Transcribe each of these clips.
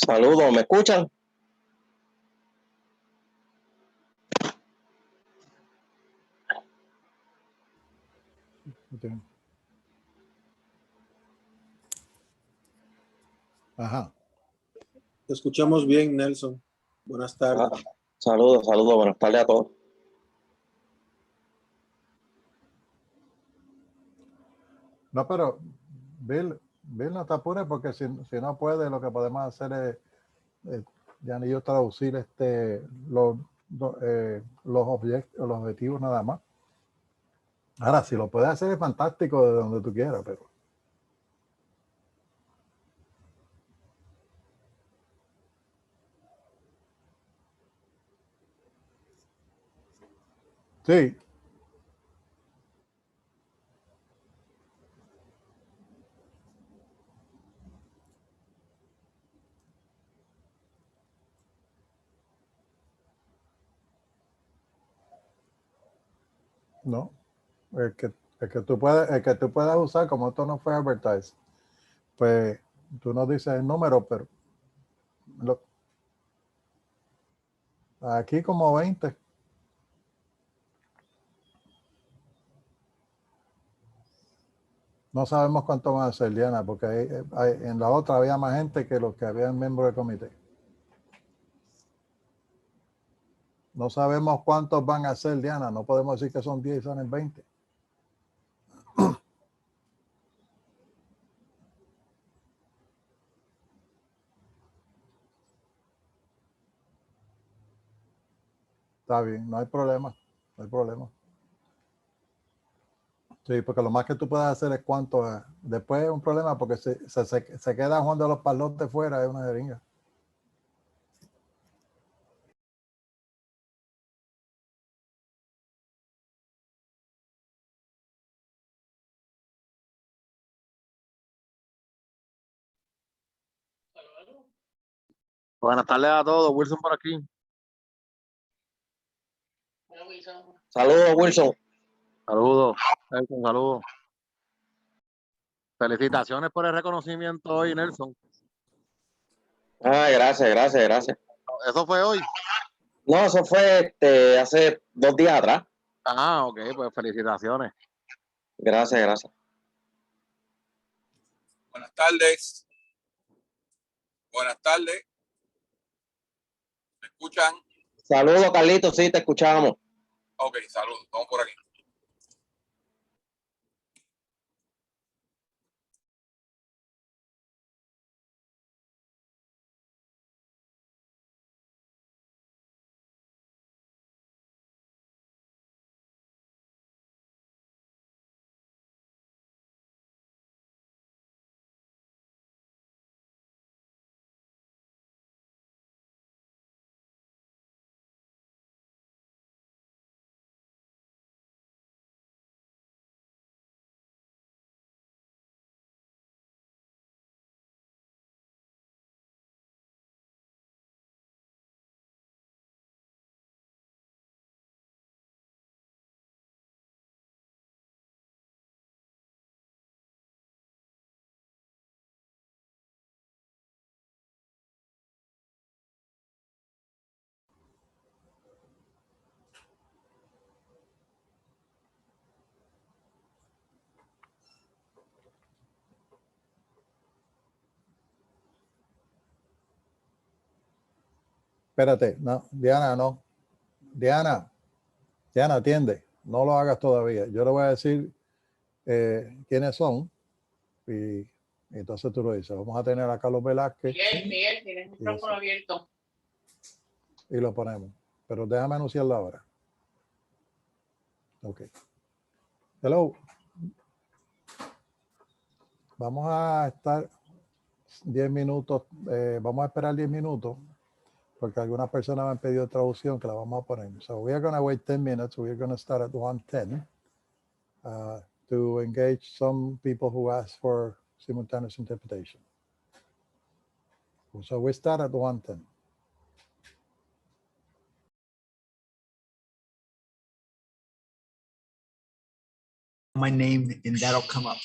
Saludos, ¿me escuchan? Okay. Ajá. Te escuchamos bien, Nelson. Buenas tardes. Saludos, buenas tardes a todos. No, pero Bill no te apures porque si no puede, lo que podemos hacer es ya ni yo traducir los objetivos nada más. Ahora, si lo puedes hacer es fantástico de donde tú quieras, pero sí. No, el que tú puedas usar, como esto no fue advertised, pues tú no dices el número, pero aquí como 20. No sabemos cuánto van a ser, Diana, porque en la otra había más gente que los que habían miembros del comité. No sabemos cuántos van a ser, Diana. No podemos decir que son 10 y son 20. Está bien, no hay problema. No hay problema. Sí, porque lo más que tú puedes hacer es cuánto. Después es un problema porque se quedan jugando los palotes fuera, es una jeringa. Buenas tardes a todos, Wilson por aquí. Saludos, Wilson. Saludos, saludos. Felicitaciones por el reconocimiento hoy, Nelson. Gracias. ¿Eso fue hoy? No, eso fue hace 2 días atrás. Ah, ok, pues felicitaciones. Gracias. Buenas tardes. ¿Me escuchan? Saludos, Carlitos, sí, te escuchamos. Ok, saludos. Vamos por aquí. Espérate, no, Diana, no. Diana, atiende. No lo hagas todavía. Yo le voy a decir quiénes son y entonces tú lo dices. Vamos a tener a Carlos Velázquez. Miguel, tienes el micrófono abierto. Y lo ponemos. Pero déjame anunciarlo ahora. Ok. Hello. Vamos a estar 10 minutos. Vamos a esperar 10 minutos porque algunas personas me han pedido traducción que la vamos a poner. So we are going to wait 10 minutes. We are going to start at 1:10 to engage some people who ask for simultaneous interpretation. So we start at 1:10. My name and that'll come up.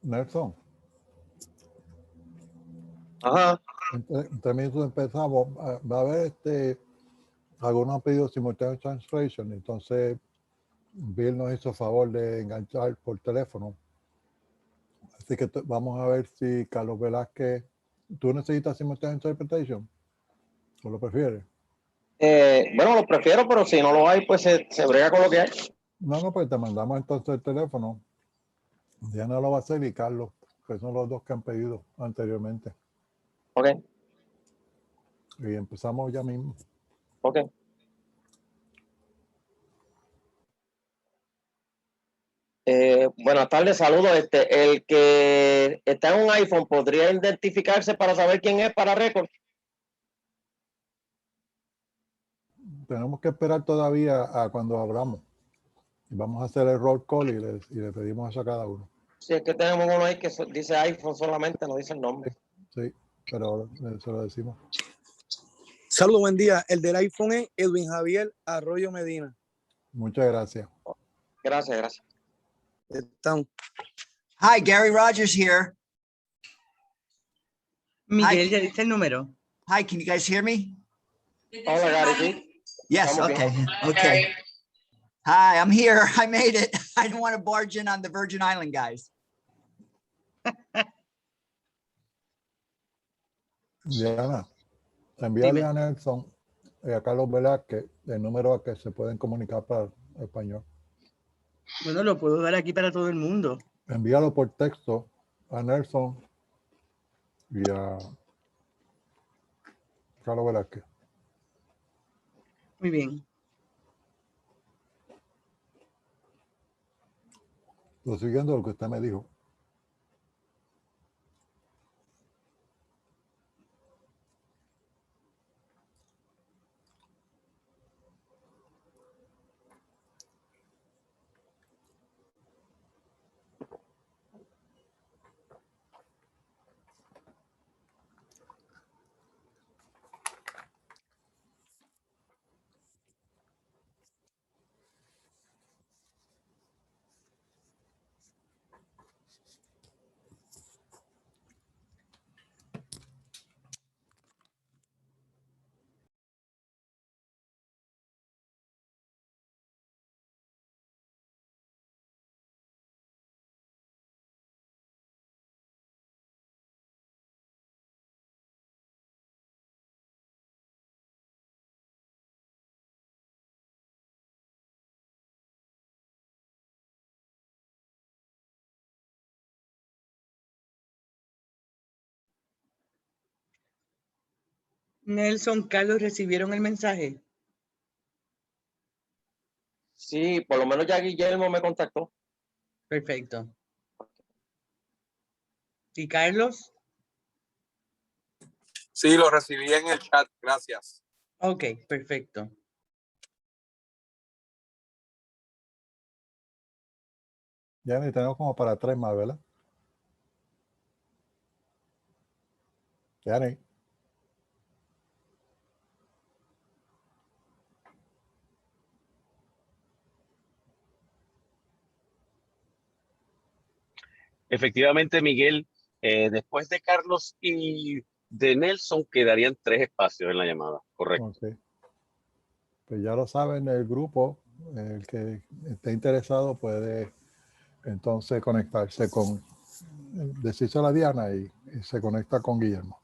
Nelson, Ajá. también empezamos. Va a haber algunos pedidos simultáneo translation. Entonces, Bill nos hizo favor de enganchar por teléfono. Así que vamos a ver si Carlos Velázquez, ¿tú necesitas simultáneo interpretation? ¿O lo prefieres? Bueno, lo prefiero, pero si no lo hay, pues se brega con lo que hay. No, pues te mandamos entonces el teléfono. Diana lo va a hacer y Carlos, que son los dos que han pedido anteriormente. Ok, Y empezamos ya mismo. ok. Buenas tardes, saludos. El que está en un iPhone, ¿podría identificarse para saber quién es para récord? Tenemos que esperar todavía a cuando hablamos. Y vamos a hacer el roll call y le pedimos eso a cada uno. Si es que tenemos uno ahí que dice iPhone solamente, no dice el nombre. Sí, pero se lo decimos. Saludos, buen día. El del iPhone es Edwin Javier Arroyo Medina. Muchas gracias. Gracias, gracias. Estamos. Hi, Gary Rogers here. Miguel, ¿ya diste el número? Hi, can you guys hear me? Hola, Gary, ¿sí? Yes, Estamos okay, bien. okay. Hi, I'm here. I made it. I don't want to barge in on the Virgin Island guys. Diana, envíale Dime. a Nelson y a Carlos Velázquez el número a que se pueden comunicar para español. Bueno, lo puedo dar aquí para todo el mundo. Envíalo por texto a Nelson y a Carlos Velázquez. Muy bien. Lo siguiendo lo que usted me dijo. Nelson, Carlos, ¿recibieron el mensaje? Sí, por lo menos ya Guillermo me contactó. Perfecto. ¿Y Carlos? Sí, lo recibí en el chat. Gracias. Ok, perfecto. Ya ni tenemos como para 3 más, ¿verdad? Ya ni. Efectivamente, Miguel, después de Carlos y de Nelson quedarían 3 espacios en la llamada, correcto. Okay. Pues ya lo saben, el grupo, el que esté interesado puede entonces conectarse con, decírselo a Diana y se conecta con Guillermo.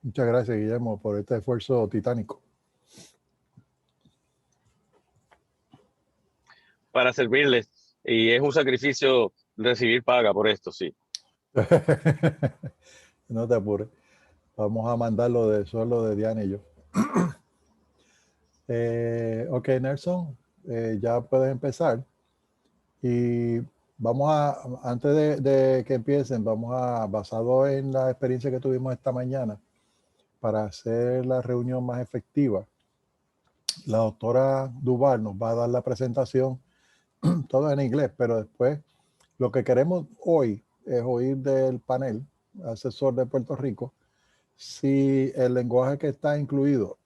Muchas gracias, Guillermo, por este esfuerzo titánico. Para servirles. Y es un sacrificio recibir paga por esto, sí. No te apures. Vamos a mandarlo de solo de Diana y yo. Ok, Nelson, ya puedes empezar. Y vamos a, antes de que empiecen, vamos a, basado en la experiencia que tuvimos esta mañana, para hacer la reunión más efectiva, la doctora Duval nos va a dar la presentación, todo en inglés, pero después lo que queremos hoy es oír del panel asesor de Puerto Rico si el lenguaje que está incluido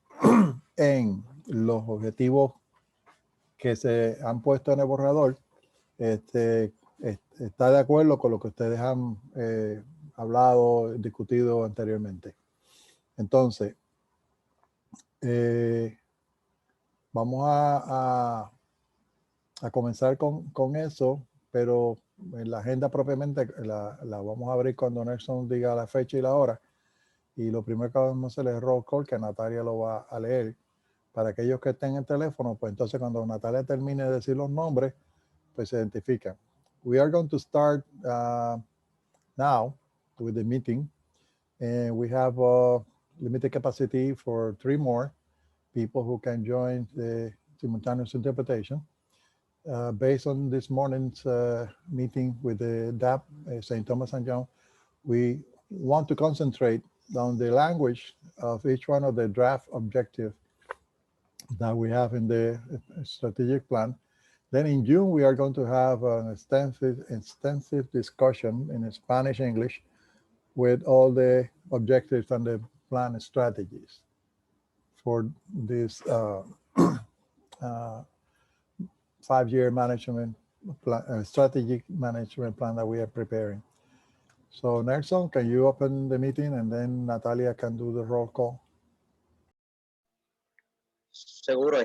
en los objetivos que se han puesto en el borrador está de acuerdo con lo que ustedes han hablado, discutido anteriormente. Entonces, vamos a comenzar con eso, pero en la agenda propiamente la vamos a abrir cuando Nelson diga la fecha y la hora. Y lo primero que vamos a hacer es roll call, que Natalia lo va a leer. Para aquellos que estén en teléfono, pues entonces cuando Natalia termine de decir los nombres, pues se identifican. We are going to start now with the meeting. And we have limited capacity for 3 more people who can join the simultaneous interpretation. Based on this morning's meeting with the DAP, St. Thomas and John, we want to concentrate on the language of each one of the draft objectives that we have in the strategic plan. Then in June, we are going to have an extensive discussion in Spanish, English, with all the objectives and the plan strategies for this 5-year management plan, strategic management plan that we are preparing. So Nelson, can you open the meeting and then Natalia can do the roll call? Seguro,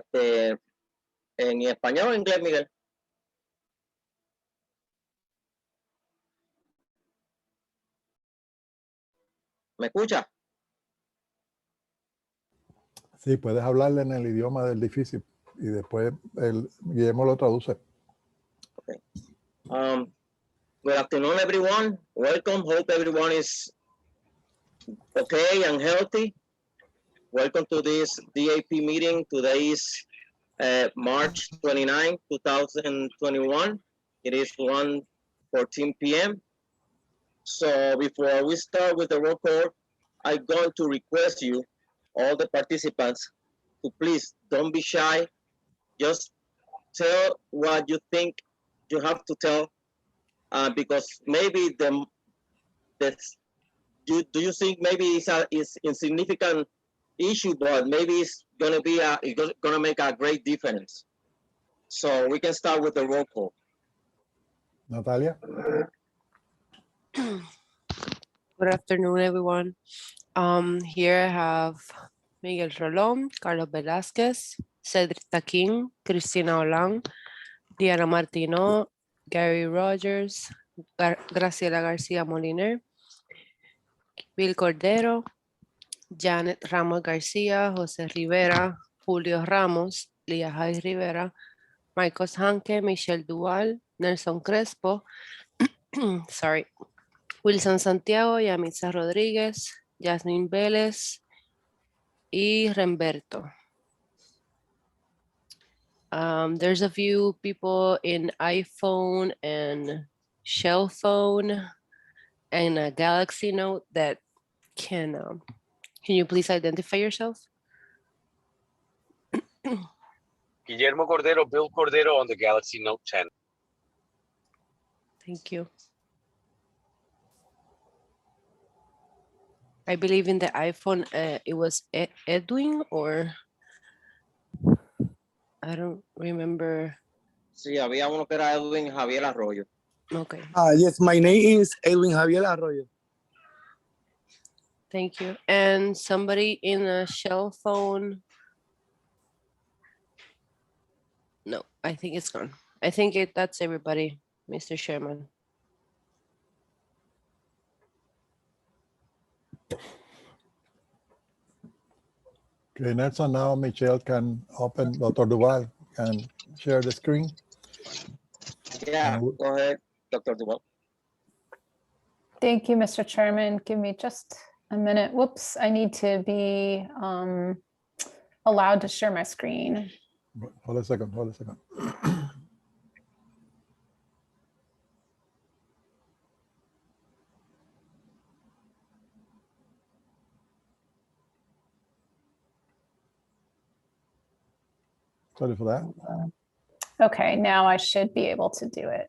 en español o en inglés, Miguel. ¿Me escucha? Sí, puedes hablarle en el idioma del difícil y después Guillermo lo traduce. Okay. Good afternoon, everyone. Welcome. Hope everyone is okay and healthy. Welcome to this DAP meeting. Today is March 29, 2021. It is 1:14 p.m. So before we start with the roll call, I'm going to request you, all the participants, to please don't be shy. Just tell what you think you have to tell, because maybe do you think maybe it's insignificant issue, but maybe it's gonna make a great difference. So we can start with the roll call. Natalia? Good afternoon, everyone. Here I have Miguel Rolón, Carlos Velázquez, Cedric Taquín, Cristina Olán, Diana Martino, Gary Rogers, Graciela García Moliner, Bill Cordero, Janet Ramos García, José Rivera, Julio Ramos, Lía Jai Rivera, Marcos Hanke, Michelle Duval, Nelson Crespo, sorry, Wilson Santiago, Yamitza Rodríguez, Yasmin Vélez y Remberto. There's a few people in iPhone and Shell phone and a Galaxy Note that can you please identify yourself? Guillermo Cordero, Bill Cordero on the Galaxy Note 10. Thank you. I believe in the iPhone, it was Edwin, or I don't remember. Sí, había uno que era Edwin Javier Arroyo. Okay. Yes, my name is Edwin Javier Arroyo. Thank you. And somebody in a Shell phone? No, I think it's gone. I think that's everybody, Mr. Chairman. Okay, Nelson, now Michelle can open, Dr. Duval can share the screen. Yeah, go ahead, Dr. Duval. Thank you, Mr. Chairman. Give me just a minute. Whoops, I need to be allowed to share my screen. Hold a second, hold a second. Sorry for that. Okay, now I should be able to do it.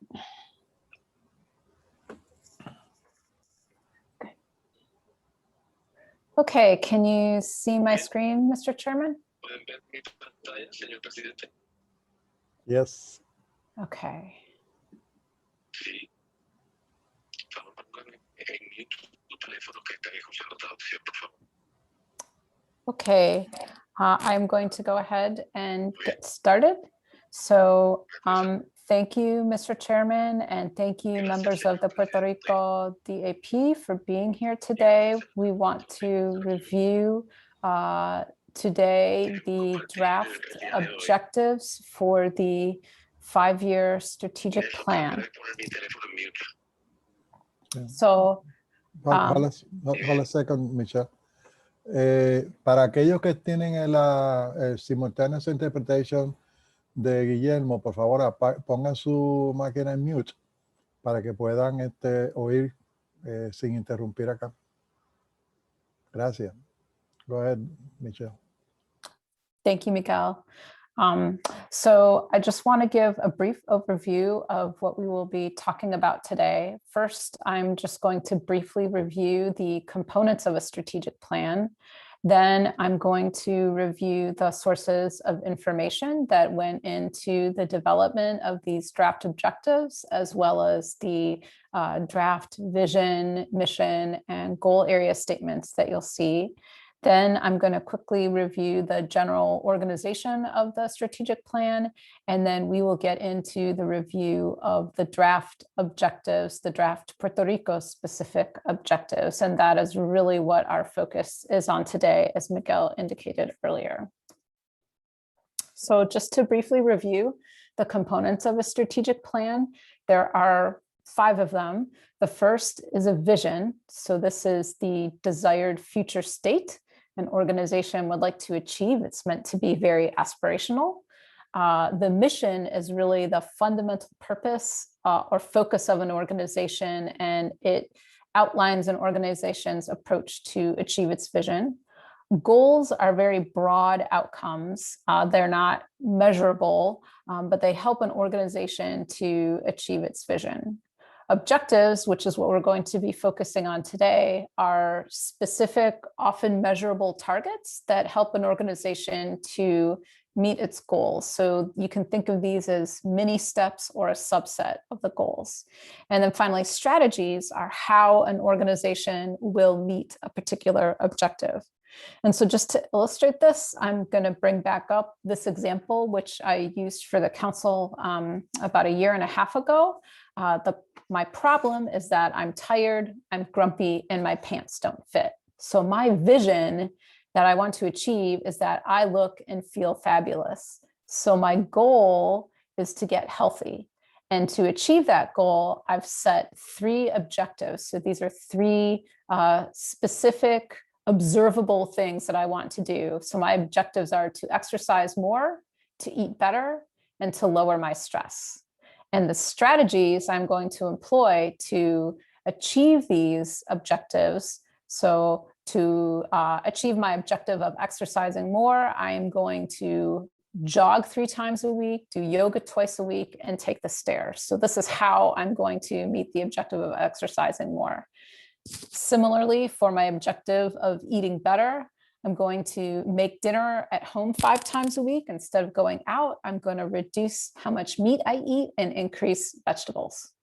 Okay, can you see my screen, Mr. Chairman? Yes. Okay. Sí. Solo póngame en mute tu teléfono que está escuchando traducción, por favor. Okay, I'm going to go ahead and get started. So thank you, Mr. Chairman, and thank you, members of the Puerto Rico DAP for being here today. We want to review today the draft objectives for the 5-year strategic plan. So Hold a second, Michelle. Para aquellos que tienen el simultaneous interpretation de Guillermo, por favor, pongan su máquina en mute para que puedan oír sin interrumpir acá. Gracias. Go ahead, Michelle. Thank you, Miguel. So I just want to give a brief overview of what we will be talking about today. First, I'm just going to briefly review the components of a strategic plan. Then I'm going to review the sources of information that went into the development of these draft objectives, as well as the draft vision, mission, and goal area statements that you'll see. Then I'm going to quickly review the general organization of the strategic plan, and then we will get into the review of the draft objectives, the draft Puerto Rico specific objectives, and that is really what our focus is on today, as Miguel indicated earlier. So just to briefly review the components of a strategic plan, there are 5 of them. The first is a vision. So this is the desired future state an organization would like to achieve. It's meant to be very aspirational. The mission is really the fundamental purpose or focus of an organization, and it outlines an organization's approach to achieve its vision. Goals are very broad outcomes. They're not measurable, but they help an organization to achieve its vision. Objectives, which is what we're going to be focusing on today, are specific, often measurable targets that help an organization to meet its goals. So you can think of these as mini steps or a subset of the goals. And then finally, strategies are how an organization will meet a particular objective. And so just to illustrate this, I'm going to bring back up this example, which I used for the council about 1.5 years ago. My problem is that I'm tired, I'm grumpy, and my pants don't fit. So my vision that I want to achieve is that I look and feel fabulous. So my goal is to get healthy. And to achieve that goal, I've set 3 objectives. So these are 3 specific, observable things that I want to do. So my objectives are to exercise more, to eat better, and to lower my stress. And the strategies I'm going to employ to achieve these objectives. So to achieve my objective of exercising more, I am going to jog 3 times a week, do yoga twice a week, and take the stairs. So this is how I'm going to meet the objective of exercising more. Similarly, for my objective of eating better, I'm going to make dinner at home 5 times a week. Instead of going out, I'm going to reduce how much meat I eat and increase vegetables.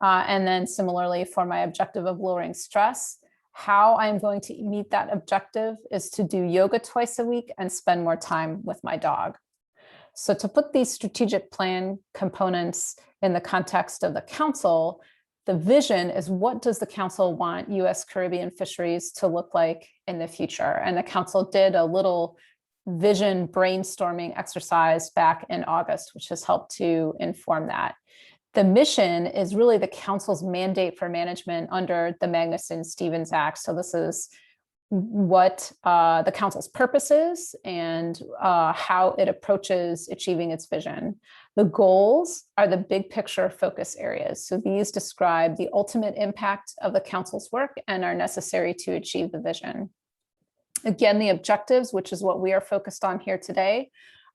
And then similarly, for my objective of lowering stress, how I'm going to meet that objective is to do yoga twice a week and spend more time with my dog. So to put these strategic plan components in the context of the council, the vision is, what does the council want U.S. Caribbean fisheries to look like in the future? And the council did a little vision brainstorming exercise back in August, which has helped to inform that. The mission is really the council's mandate for management under the Magnuson-Stevens Act. So this is what the council's purpose is and how it approaches achieving its vision. The goals are the big picture focus areas. So these describe the ultimate impact of the council's work and are necessary to achieve the vision. Again, the objectives, which is what we are focused on here today,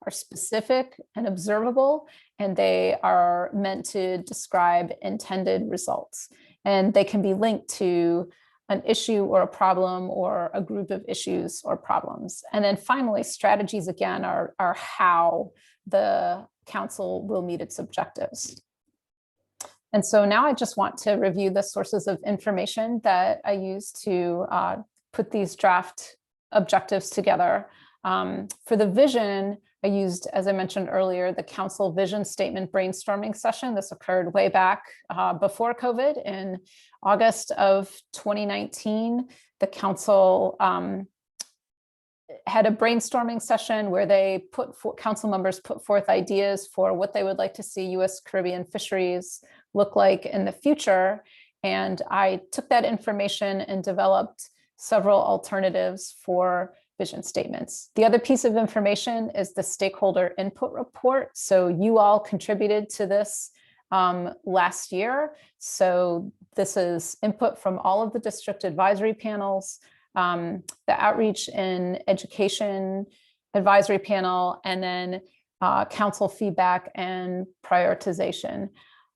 are specific and observable, and they are meant to describe intended results. And they can be linked to an issue or a problem or a group of issues or problems. And then finally, strategies again are how the council will meet its objectives. And so now I just want to review the sources of information that I used to put these draft objectives together. For the vision, I used, as I mentioned earlier, the council vision statement brainstorming session. This occurred way back before COVID in August of 2019. The council had a brainstorming session where they council members put forth ideas for what they would like to see U.S. Caribbean fisheries look like in the future. And I took that information and developed several alternatives for vision statements. The other piece of information is the stakeholder input report. So you all contributed to this last year. So this is input from all of the district advisory panels, the outreach and education advisory panel, and then council feedback and prioritization.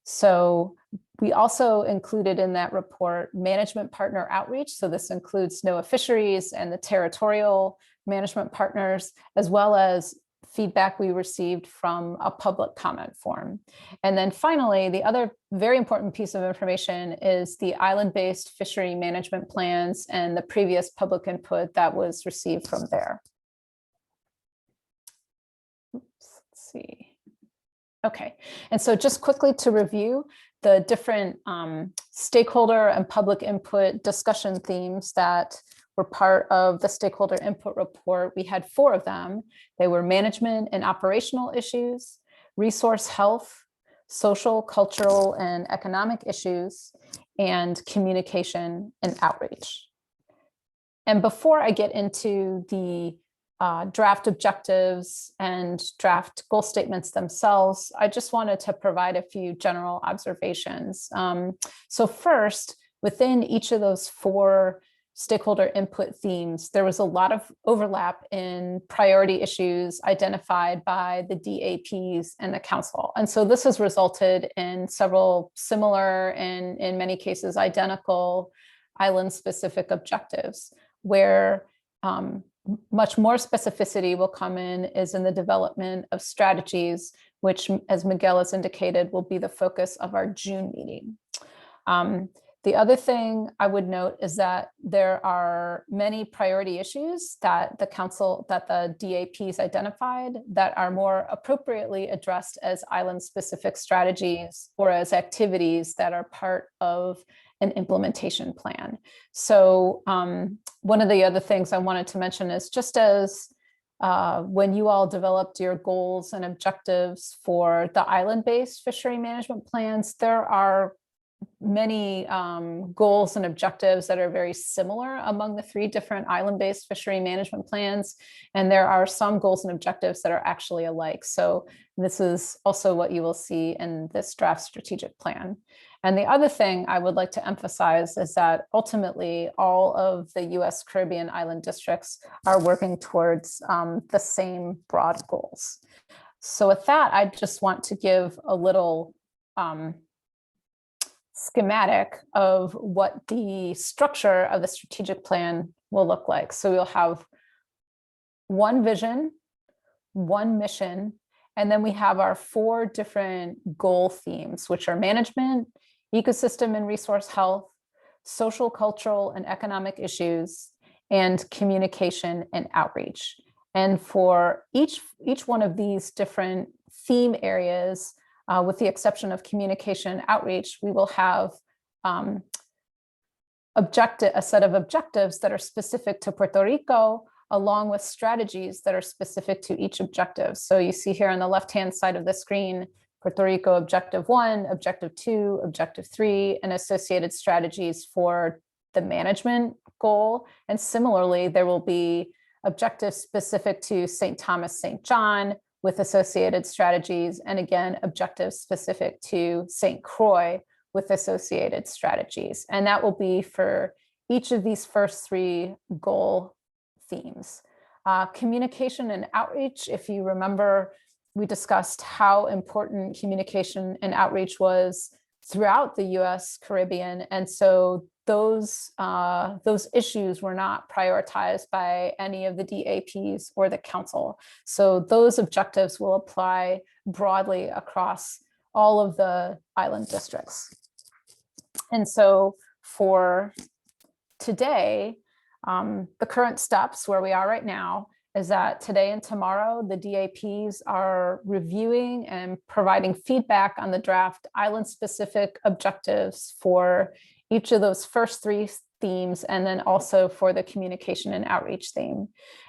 So we also included in that report management partner outreach. So this includes NOAA Fisheries and the territorial management partners, as well as feedback we received from a public comment form. And then finally, the other very important piece of information is the island-based fishery management plans and the previous public input that was received from there. Oops, let's see. Okay, and so just quickly to review the different stakeholder and public input discussion themes that were part of the stakeholder input report. We had 4 of them. They were management and operational issues, resource health, social, cultural, and economic issues, and communication and outreach. And before I get into the draft objectives and draft goal statements themselves, I just wanted to provide a few general observations. So first, within each of those 4 stakeholder input themes, there was a lot of overlap in priority issues identified by the DAPs and the council. And so this has resulted in several similar and in many cases identical island-specific objectives, where much more specificity will come in is in the development of strategies, which, as Miguel has indicated, will be the focus of our June meeting. The other thing I would note is that there are many priority issues that the council, that the DAPs identified that are more appropriately addressed as island-specific strategies or as activities that are part of an implementation plan. So one of the other things I wanted to mention is just as when you all developed your goals and objectives for the island-based fishery management plans, there are many goals and objectives that are very similar among the 3 different island-based fishery management plans. And there are some goals and objectives that are actually alike. So this is also what you will see in this draft strategic plan. And the other thing I would like to emphasize is that ultimately all of the US Caribbean island districts are working towards the same broad goals. So with that, I just want to give a little schematic of what the structure of the strategic plan will look like. So we'll have 1 vision, 1 mission, and then we have our 4 different goal themes, which are management, ecosystem and resource health, social, cultural, and economic issues, and communication and outreach. And for each one of these different theme areas, with the exception of communication and outreach, we will have a set of objectives that are specific to Puerto Rico, along with strategies that are specific to each objective. So you see here on the left-hand side of the screen, Puerto Rico Objective 1, Objective 2, Objective 3, and associated strategies for the management goal. And similarly, there will be objectives specific to St. Thomas, St. John, with associated strategies, and again, objectives specific to St. Croix with associated strategies. And that will be for each of these first 3 goal themes. Communication and outreach, if you remember, we discussed how important communication and outreach was throughout the US Caribbean. And so those issues were not prioritized by any of the DAPs or the council. So those objectives will apply broadly across all of the island districts. And so for today, the current steps where we are right now is that today and tomorrow, the DAPs are reviewing and providing feedback on the draft island-specific objectives for each of those first 3 themes, and then also for the communication and outreach theme.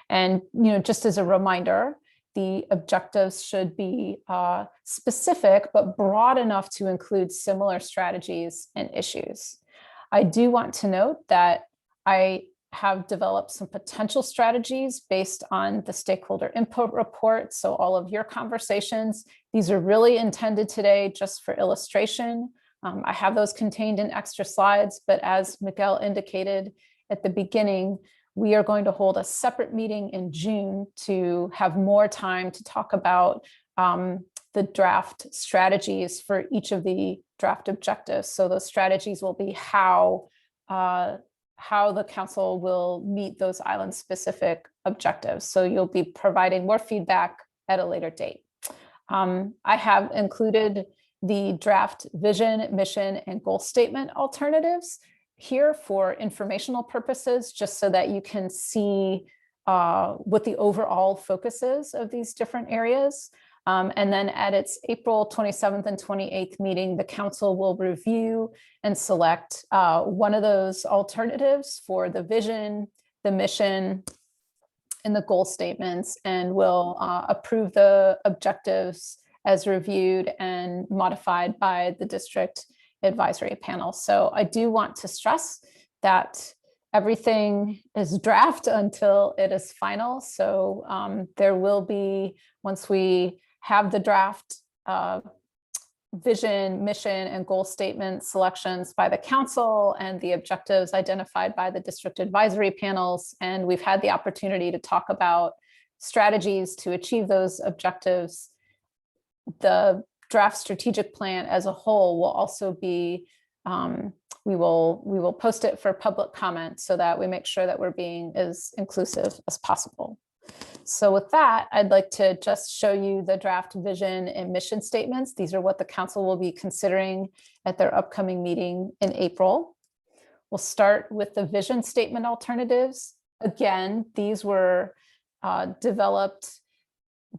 And, just as a reminder, the objectives should be specific, but broad enough to include similar strategies and issues. I do want to note that I have developed some potential strategies based on the stakeholder input report. So all of your conversations, these are really intended today just for illustration. I have those contained in extra slides, but as Miguel indicated at the beginning, we are going to hold a separate meeting in June to have more time to talk about the draft strategies for each of the draft objectives. So those strategies will be how the council will meet those island-specific objectives. So you'll be providing more feedback at a later date. I have included the draft vision, mission, and goal statement alternatives here for informational purposes, just so that you can see what the overall focus is of these different areas. And then at its April 27th and 28th meeting, the council will review and select one of those alternatives for the vision, the mission, and the goal statements, and will approve the objectives as reviewed and modified by the district advisory panel. So I do want to stress that everything is draft until it is final. So there will be, once we have the draft vision, mission, and goal statement selections by the council and the objectives identified by the district advisory panels, and we've had the opportunity to talk about strategies to achieve those objectives, the draft strategic plan as a whole will also be, we will post it for public comment so that we make sure that we're being as inclusive as possible. So with that, I'd like to just show you the draft vision and mission statements. These are what the council will be considering at their upcoming meeting in April. We'll start with the vision statement alternatives. Again, these were developed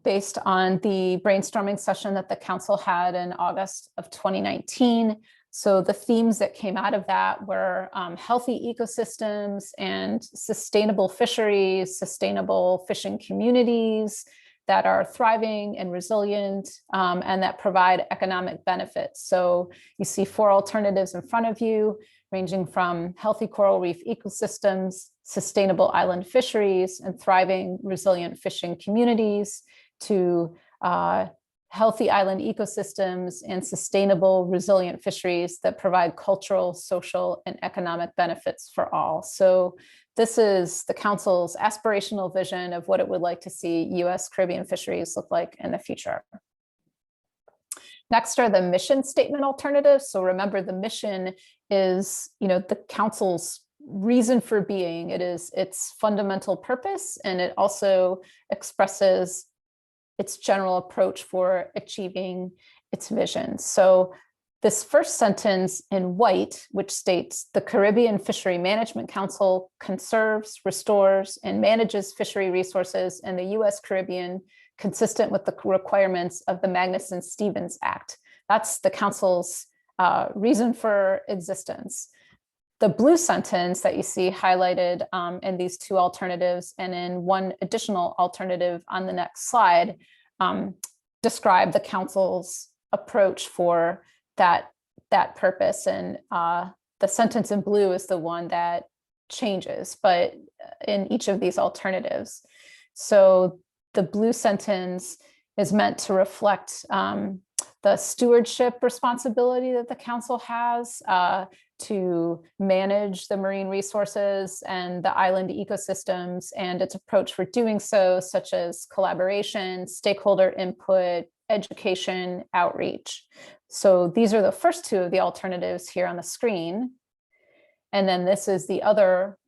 based on the brainstorming session that the council had in August of 2019. So the themes that came out of that were healthy ecosystems and sustainable fisheries, sustainable fishing communities that are thriving and resilient and that provide economic benefits. So you see 4 alternatives in front of you, ranging from healthy coral reef ecosystems, sustainable island fisheries, and thriving resilient fishing communities, to healthy island ecosystems and sustainable resilient fisheries that provide cultural, social, and economic benefits for all. So this is the council's aspirational vision of what it would like to see U.S. Caribbean fisheries look like in the future. Next are the mission statement alternatives. So remember, the mission is, the council's reason for being. It is its fundamental purpose, and it also expresses its general approach for achieving its vision. So this first sentence in white, which states the Caribbean Fishery Management Council conserves, restores, and manages fishery resources in the U.S. Caribbean consistent with the requirements of the Magnuson-Stevens Act. That's the council's reason for existence. The blue sentence that you see highlighted in these 2 alternatives and in one additional alternative on the next slide describe the council's approach for that purpose. And the sentence in blue is the one that changes, but in each of these alternatives. So the blue sentence is meant to reflect the stewardship responsibility that the council has to manage the marine resources and the island ecosystems, and its approach for doing so, such as collaboration, stakeholder input, education, outreach. So these are the first 2 of the alternatives here on the screen. And then this is the other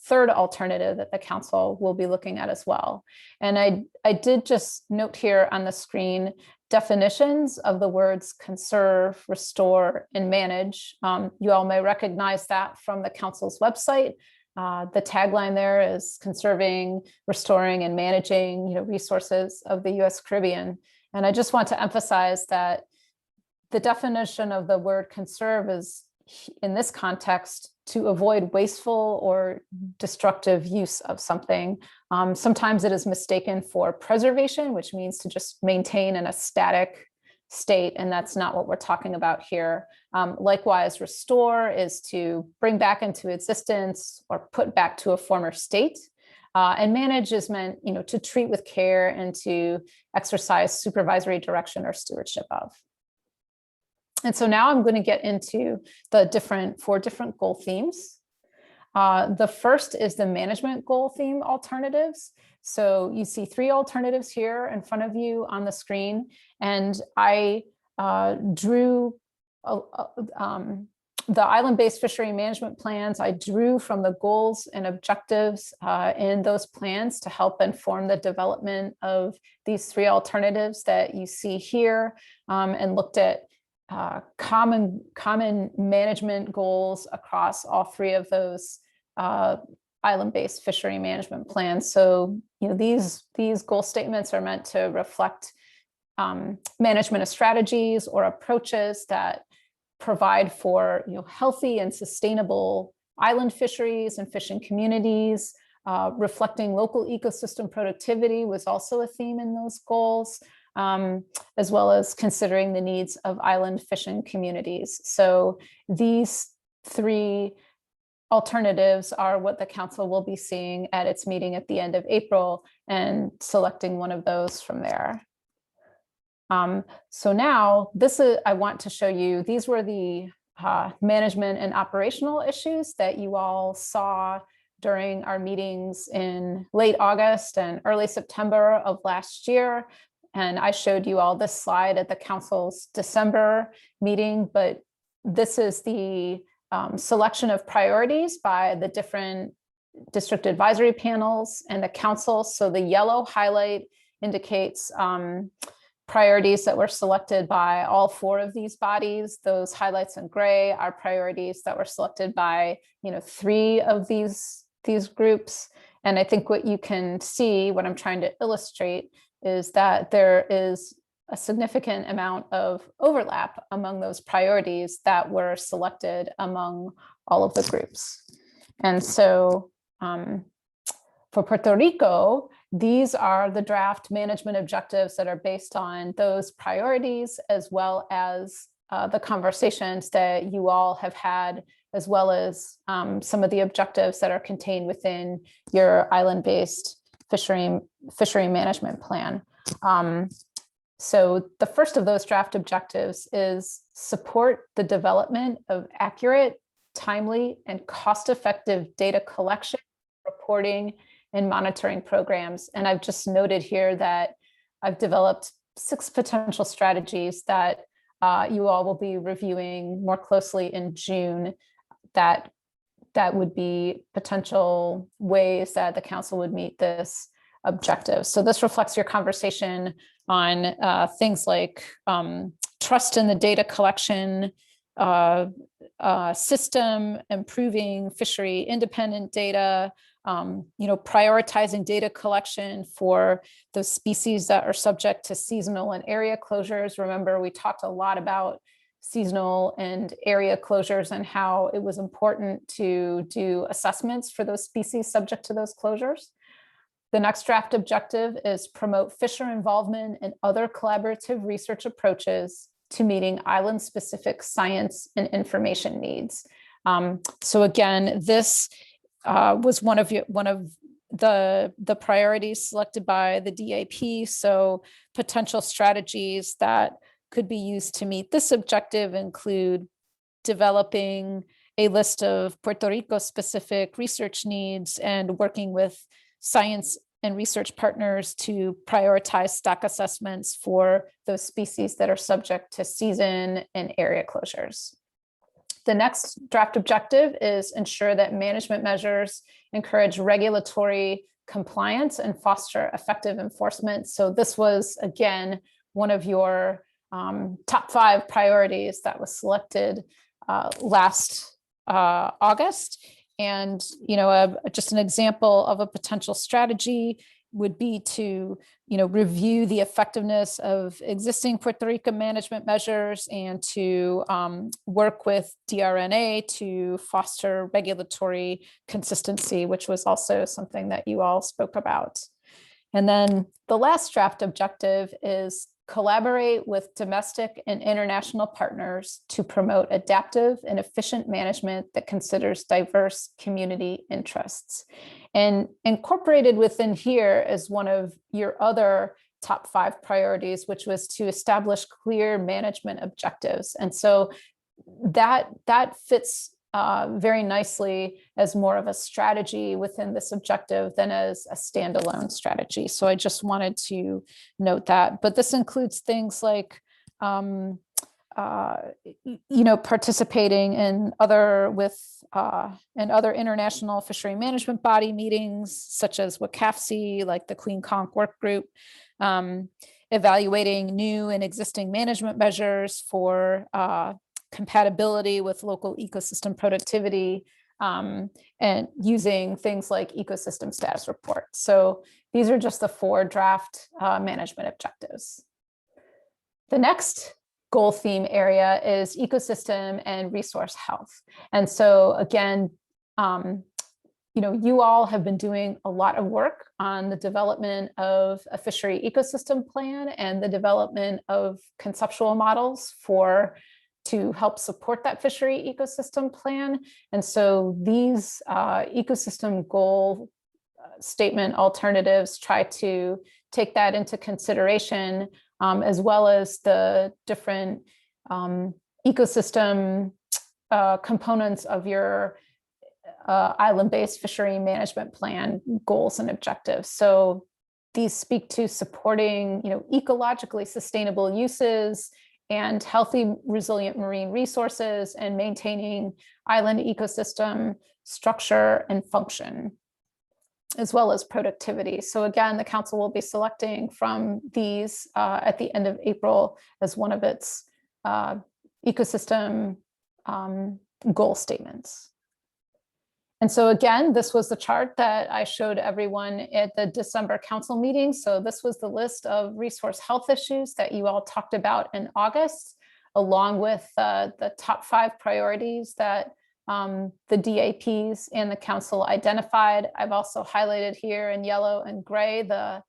third alternative that the council will be looking at as well. And I did just note here on the screen definitions of the words conserve, restore, and manage. You all may recognize that from the council's website. The tagline there is conserving, restoring, and managing, resources of the U.S. Caribbean. And I just want to emphasize that the definition of the word conserve is, in this context, to avoid wasteful or destructive use of something. Sometimes it is mistaken for preservation, which means to just maintain in a static state, and that's not what we're talking about here. Likewise, restore is to bring back into existence or put back to a former state. And manage is meant, to treat with care and to exercise supervisory direction or stewardship of. And so now I'm going to get into the four different goal themes. The first is the management goal theme alternatives. So you see 3 alternatives here in front of you on the screen, and I drew the island-based fishery management plans. I drew from the goals and objectives in those plans to help inform the development of these 3 alternatives that you see here, and looked at common management goals across all 3 of those island-based fishery management plans. So, these goal statements are meant to reflect management strategies or approaches that provide for healthy and sustainable island fisheries and fishing communities. Reflecting local ecosystem productivity was also a theme in those goals, as well as considering the needs of island fishing communities. So these 3 alternatives are what the council will be seeing at its meeting at the end of April, and selecting one of those from there. So now I want to show you, these were the management and operational issues that you all saw during our meetings in late August and early September of last year. And I showed you all this slide at the council's December meeting, but this is the selection of priorities by the different district advisory panels and the council. So the yellow highlight indicates priorities that were selected by all 4 of these bodies. Those highlights in gray are priorities that were selected by 3 of these groups. And I think what you can see, what I'm trying to illustrate, is that there is a significant amount of overlap among those priorities that were selected among all of the groups. And so for Puerto Rico, these are the draft management objectives that are based on those priorities, as well as the conversations that you all have had, as well as some of the objectives that are contained within your island-based fishery management plan. So the first of those draft objectives is support the development of accurate, timely, and cost-effective data collection, reporting, and monitoring programs. And I've just noted here that I've developed 6 potential strategies that you all will be reviewing more closely in June, that would be potential ways that the council would meet this objective. So this reflects your conversation on things like trust in the data collection system, improving fishery independent data, prioritizing data collection for those species that are subject to seasonal and area closures. Remember, we talked a lot about seasonal and area closures and how it was important to do assessments for those species subject to those closures. The next draft objective is promote fisher involvement and other collaborative research approaches to meeting island-specific science and information needs. So again, this was one of the priorities selected by the DAP. So potential strategies that could be used to meet this objective include developing a list of Puerto Rico specific research needs and working with science and research partners to prioritize stock assessments for those species that are subject to season and area closures. The next draft objective is ensure that management measures encourage regulatory compliance and foster effective enforcement. So this was, again, one of your top 5 priorities that was selected last August. And, you know, just an example of a potential strategy would be to, you know, review the effectiveness of existing Puerto Rico management measures and to work with DRNA to foster regulatory consistency, which was also something that you all spoke about. And then the last draft objective is collaborate with domestic and international partners to promote adaptive and efficient management that considers diverse community interests. And incorporated within here is one of your other top 5 priorities, which was to establish clear management objectives. And so that fits very nicely as more of a strategy within this objective than as a standalone strategy. So I just wanted to note that. But this includes things like, you know, participating in other international fishery management body meetings, such as WCAFC, like the Queen Conch Work Group, evaluating new and existing management measures for compatibility with local ecosystem productivity, and using things like ecosystem status reports. So these are just the 4 draft management objectives. The next goal theme area is ecosystem and resource health. And so again, you know, you all have been doing a lot of work on the development of a fishery ecosystem plan and the development of conceptual models to help support that fishery ecosystem plan. And so these ecosystem goal statement alternatives try to take that into consideration, as well as the different ecosystem components of your island-based fishery management plan goals and objectives. So these speak to supporting, you know, ecologically sustainable uses and healthy, resilient marine resources, and maintaining island ecosystem structure and function, as well as productivity. So again, the council will be selecting from these at the end of April as one of its ecosystem goal statements. And so again, this was the chart that I showed everyone at the December council meeting. So this was the list of resource health issues that you all talked about in August, along with the top 5 priorities that the DAPs and the council identified. I've also highlighted here in yellow and gray the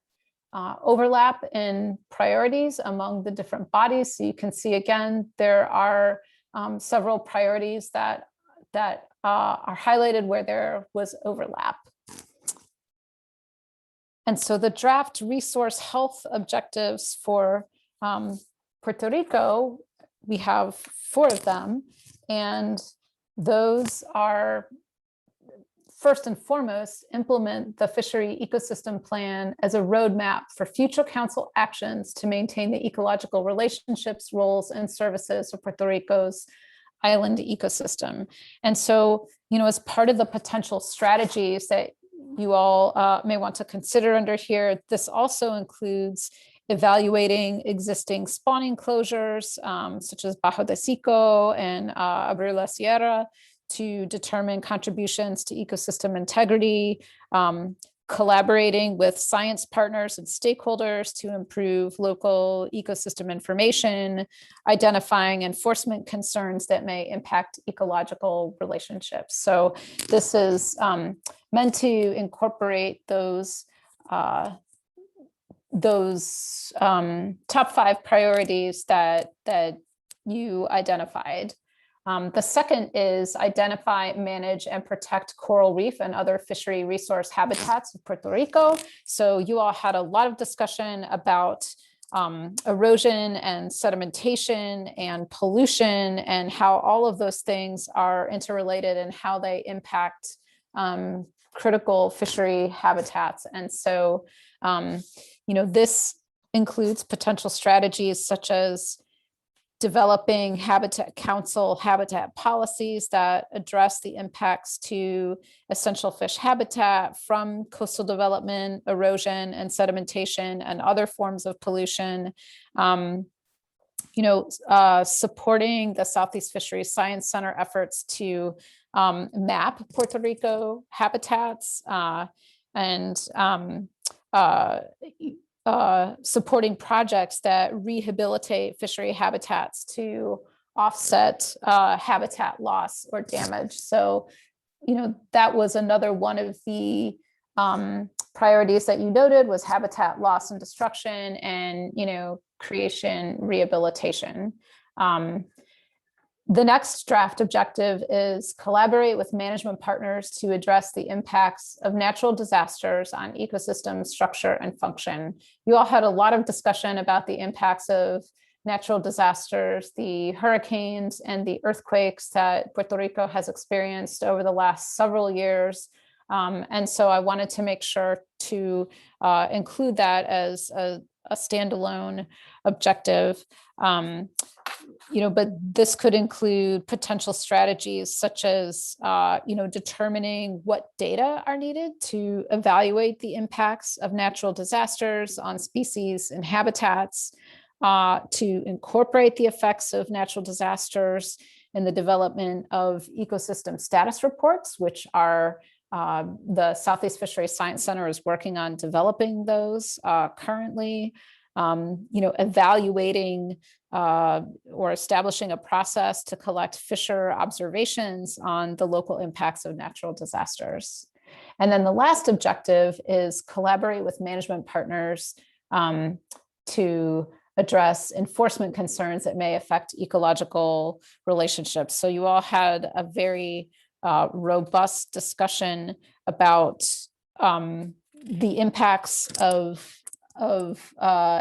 overlap in priorities among the different bodies. So you can see again, there are several priorities that are highlighted where there was overlap. And so the draft resource health objectives for Puerto Rico, we have 4 of them, and those are, first and foremost, implement the fishery ecosystem plan as a roadmap for future council actions to maintain the ecological relationships, roles, and services of Puerto Rico's island ecosystem. And so, you know, as part of the potential strategies that you all may want to consider under here, this also includes evaluating existing spawning closures, such as Bajo de Sico and Abril La Sierra, to determine contributions to ecosystem integrity, collaborating with science partners and stakeholders to improve local ecosystem information, identifying enforcement concerns that may impact ecological relationships. So this is meant to incorporate those top 5 priorities that you identified. The second is identify, manage, and protect coral reef and other fishery resource habitats of Puerto Rico. So you all had a lot of discussion about erosion and sedimentation and pollution and how all of those things are interrelated and how they impact critical fishery habitats. And so, you know, this includes potential strategies such as developing habitat council habitat policies that address the impacts to essential fish habitat from coastal development, erosion and sedimentation and other forms of pollution. Supporting the Southeast Fisheries Science Center efforts to map Puerto Rico habitats and supporting projects that rehabilitate fishery habitats to offset habitat loss or damage. So, that was another one of the priorities that you noted was habitat loss and destruction and, creation, rehabilitation. The next draft objective is collaborate with management partners to address the impacts of natural disasters on ecosystem structure and function. You all had a lot of discussion about the impacts of natural disasters, the hurricanes and the earthquakes that Puerto Rico has experienced over the last several years. And so I wanted to make sure to include that as a standalone objective. But this could include potential strategies such as, determining what data are needed to evaluate the impacts of natural disasters on species and habitats, to incorporate the effects of natural disasters in the development of ecosystem status reports, which are the Southeast Fisheries Science Center is working on developing those currently. Evaluating or establishing a process to collect fisher observations on the local impacts of natural disasters. And then the last objective is collaborate with management partners to address enforcement concerns that may affect ecological relationships. So you all had a very robust discussion about the impacts of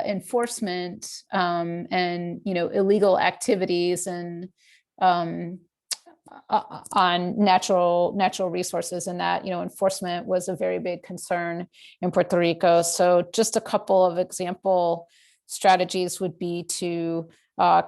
enforcement and illegal activities and on natural resources, and that enforcement was a very big concern in Puerto Rico. So just a couple of example strategies would be to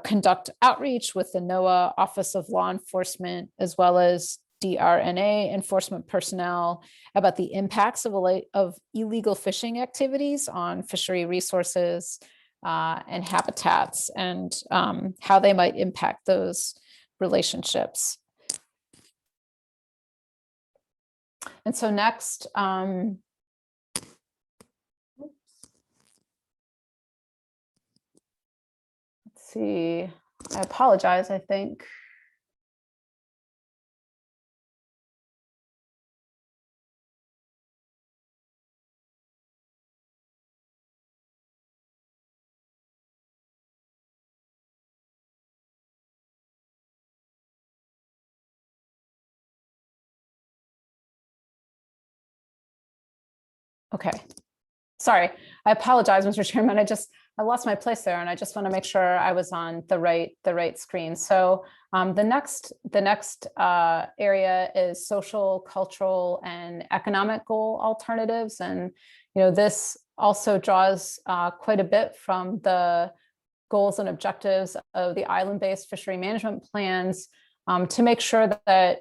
conduct outreach with the NOAA Office of Law Enforcement as well as DRNA enforcement personnel about the impacts of illegal fishing activities on fishery resources and habitats, and how they might impact those relationships. And so next, let's see, I apologize, I think. Okay, sorry, I apologize, Mr. Chairman. I lost my place there, and I just want to make sure I was on the right screen. So the next area is social, cultural, and economic goal alternatives, and this also draws quite a bit from the goals and objectives of the island-based fishery management plans to make sure that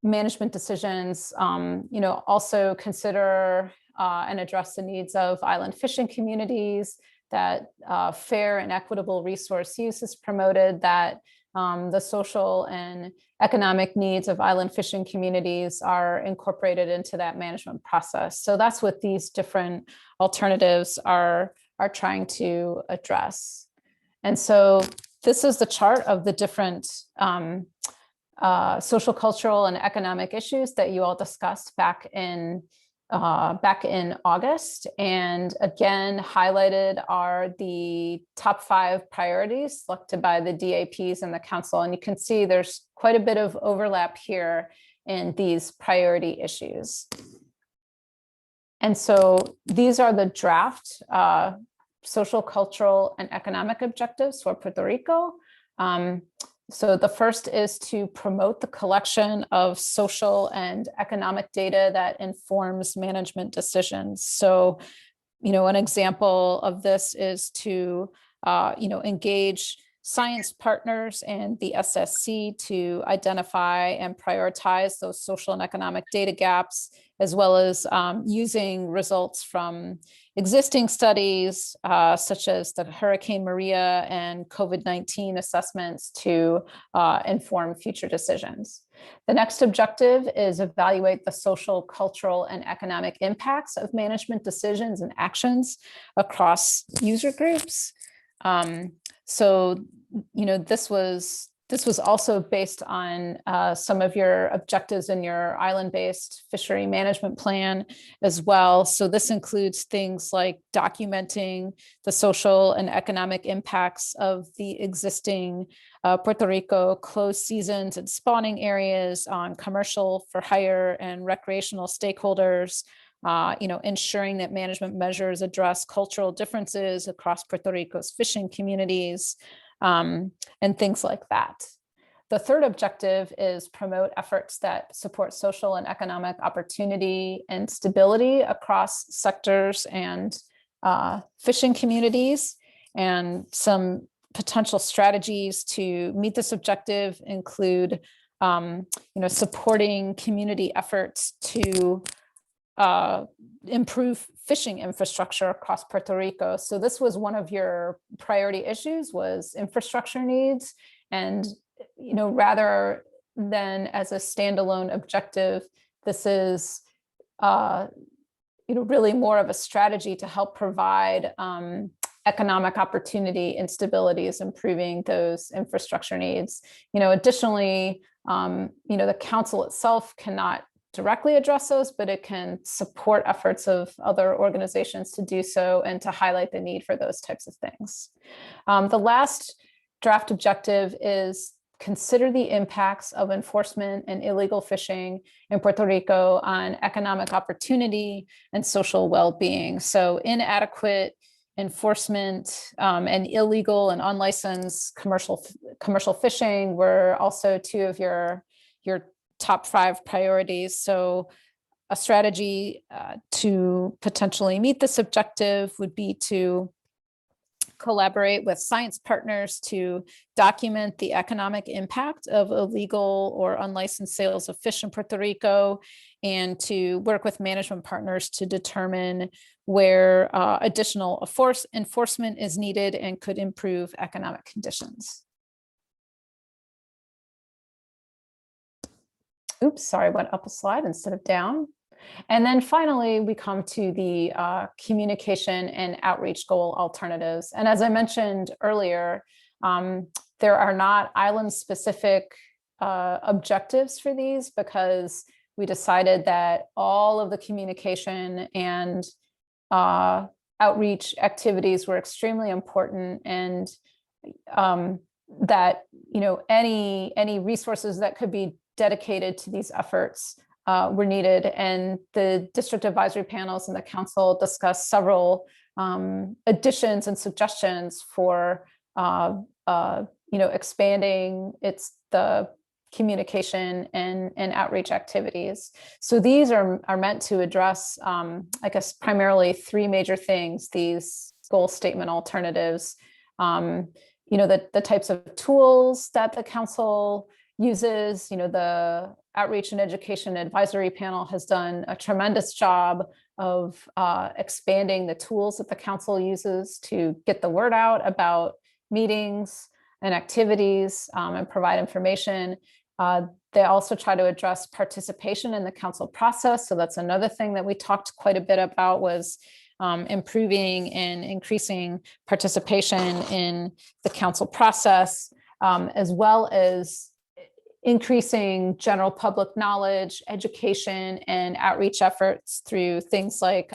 management decisions also consider and address the needs of island fishing communities, that fair and equitable resource use is promoted, that the social and economic needs of island fishing communities are incorporated into that management process. So that's what these different alternatives are trying to address. And so this is the chart of the different social, cultural, and economic issues that you all discussed back in August. And again, highlighted are the top 5 priorities selected by the DAPs and the council. And you can see there's quite a bit of overlap here in these priority issues. And so these are the draft social, cultural, and economic objectives for Puerto Rico. So the first is to promote the collection of social and economic data that informs management decisions. So, an example of this is to, engage science partners and the SSC to identify and prioritize those social and economic data gaps, as well as using results from existing studies, such as the Hurricane Maria and COVID-19 assessments to inform future decisions. The next objective is evaluate the social, cultural, and economic impacts of management decisions and actions across user groups. So, you know, this was also based on some of your objectives in your island-based fishery management plan as well. So this includes things like documenting the social and economic impacts of the existing Puerto Rico closed seasons and spawning areas on commercial, for hire, and recreational stakeholders. You know, ensuring that management measures address cultural differences across Puerto Rico's fishing communities, and things like that. The third objective is promote efforts that support social and economic opportunity and stability across sectors and fishing communities. And some potential strategies to meet this objective include, you know, supporting community efforts to improve fishing infrastructure across Puerto Rico. So this was one of your priority issues, was infrastructure needs. And, you know, rather than as a standalone objective, this is, you know, really more of a strategy to help provide economic opportunity and stability, is improving those infrastructure needs. You know, additionally, you know, the council itself cannot directly address those, but it can support efforts of other organizations to do so and to highlight the need for those types of things. The last draft objective is consider the impacts of enforcement and illegal fishing in Puerto Rico on economic opportunity and social well-being. So inadequate enforcement and illegal and unlicensed commercial fishing were also two of your top 5 priorities. So a strategy to potentially meet this objective would be to collaborate with science partners to document the economic impact of illegal or unlicensed sales of fish in Puerto Rico, and to work with management partners to determine where additional enforcement is needed and could improve economic conditions. Oops, sorry, I went up a slide instead of down. And then finally, we come to the communication and outreach goal alternatives. And as I mentioned earlier, there are not island-specific objectives for these, because we decided that all of the communication and outreach activities were extremely important, and that, you know, any resources that could be dedicated to these efforts were needed. And the district advisory panels and the council discussed several additions and suggestions for you know, expanding the communication and outreach activities. So these are meant to address, I guess, primarily 3 major things, these goal statement alternatives. You know, the types of tools that the council uses. You know, the Outreach and Education Advisory Panel has done a tremendous job of expanding the tools that the council uses to get the word out about meetings and activities and provide information. They also try to address participation in the council process. So that's another thing that we talked quite a bit about, was improving and increasing participation in the council process, as well as increasing general public knowledge, education, and outreach efforts through things like